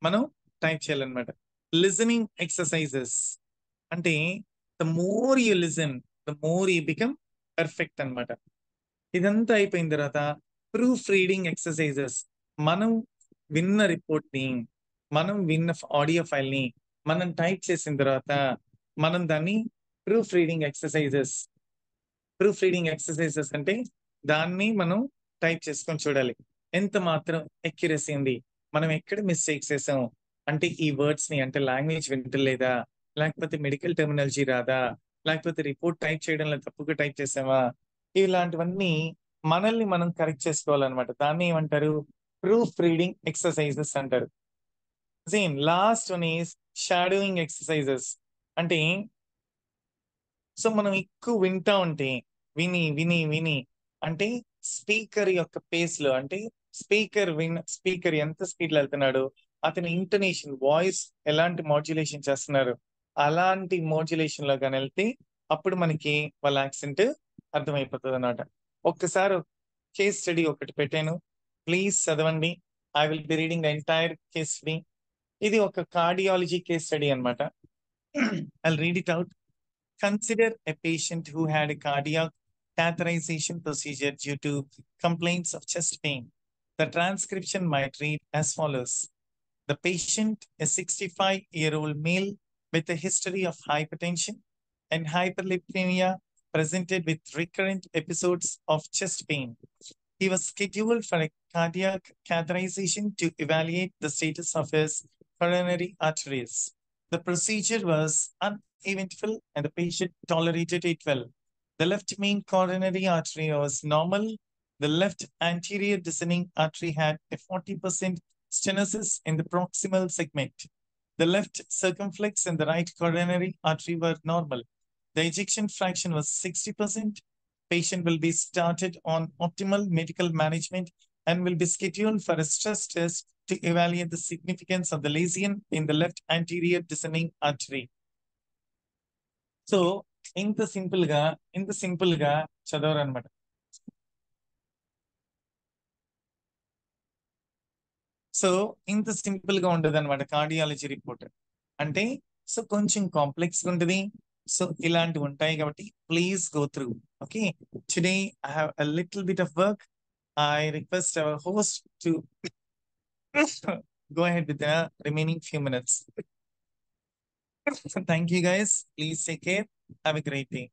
మనం టైప్ చేయాలన్నమాట. లిజనింగ్ ఎక్సర్సైజెస్ అంటే the more you listen the more you become perfect అన్నమాట. ఇదంతా అయిపోయిన తర్వాత ప్రూఫ్ రీడింగ్ ఎక్సర్సైజెస్, మనం విన్న రిపోర్ట్ ని, మనం విన్న ఆడియో ఫైల్ ని మనం టైప్ చేసిన తర్వాత మనం దాన్ని ప్రూఫ్ రీడింగ్ ఎక్సర్సైజెస్ అంటే దాన్ని మనం టైప్ చేసుకొని చూడాలి ఎంత మాత్రం ఎక్యురసీ ఉంది, మనం ఎక్కడ మిస్టేక్స్ చేసాం, అంటే ఈ వర్డ్స్ ని అంటే లాంగ్వేజ్ వింటలేదా, లేకపోతే మెడికల్ టెర్మినాలజీ రాదా, లేకపోతే రిపోర్ట్ టైప్ చేయడంలో తప్పుగా టైప్ చేసామా, ఇలాంటివన్నీ మనల్ని మనం కరెక్ట్ చేసుకోవాలన్నమాట. దాన్ని ఏమంటారు? ప్రూఫ్ రీడింగ్ ఎక్సర్సైజెస్ అంటారు. Same last one is shadowing exercises. అంటే సో మనం ఎక్కువ వింటా ఉంటే విని విని విని అంటే స్పీకర్ యొక్క పేస్ లో, అంటే స్పీకర్ ఎంత స్పీడ్ లో వెళ్తున్నాడు, అతని ఇంటనేషన్ వాయిస్ ఎలాంటి మాడ్యులేషన్ చేస్తున్నారు, అలాంటి మాడ్యులేషన్ లో కానీ వెళ్తే అప్పుడు మనకి వాళ్ళ యాక్సెంట్ అర్థమైపోతుంది అన్నమాట. ఒక్కసారి కేస్ స్టడీ ఒకటి పెట్టాను, ప్లీజ్ చదవండి. I will be reading the entire case study. ఇది ఒక కార్డియాలజీ కేస్ స్టడీ అనమాట. I read it out. Consider a patient who had a cardiac catheterization procedure due to complaints of chest pain. The transcription might read as follows. The patient, a 65-year-old male with a history of hypertension and hyperlipidemia, presented with recurrent episodes of chest pain. He was scheduled for a cardiac catheterization to evaluate the status of his coronary arteries. The procedure was uneventful and the patient tolerated it well. The left main coronary artery was normal. The left anterior descending artery had a 40% stenosis in the proximal segment. The left circumflex and the right coronary artery were normal. The ejection fraction was 60%. Patient will be started on optimal medical management and will be scheduled for a stress test to evaluate the significance of the lesion in the left anterior descending artery. So ఇంత simple గా చదవరనమాట. So ఇంత simple గా ఉండదు అనమాట cardiology report అంటే. So కొంచెం complex గా ఉంటుంది. సో ఇలాంటివి ఉంటాయి కాబట్టి please go through. Okay, today I have a little bit of work. I request our host to go ahead with the remaining few minutes. Thank you guys. Please take care. Have a great day.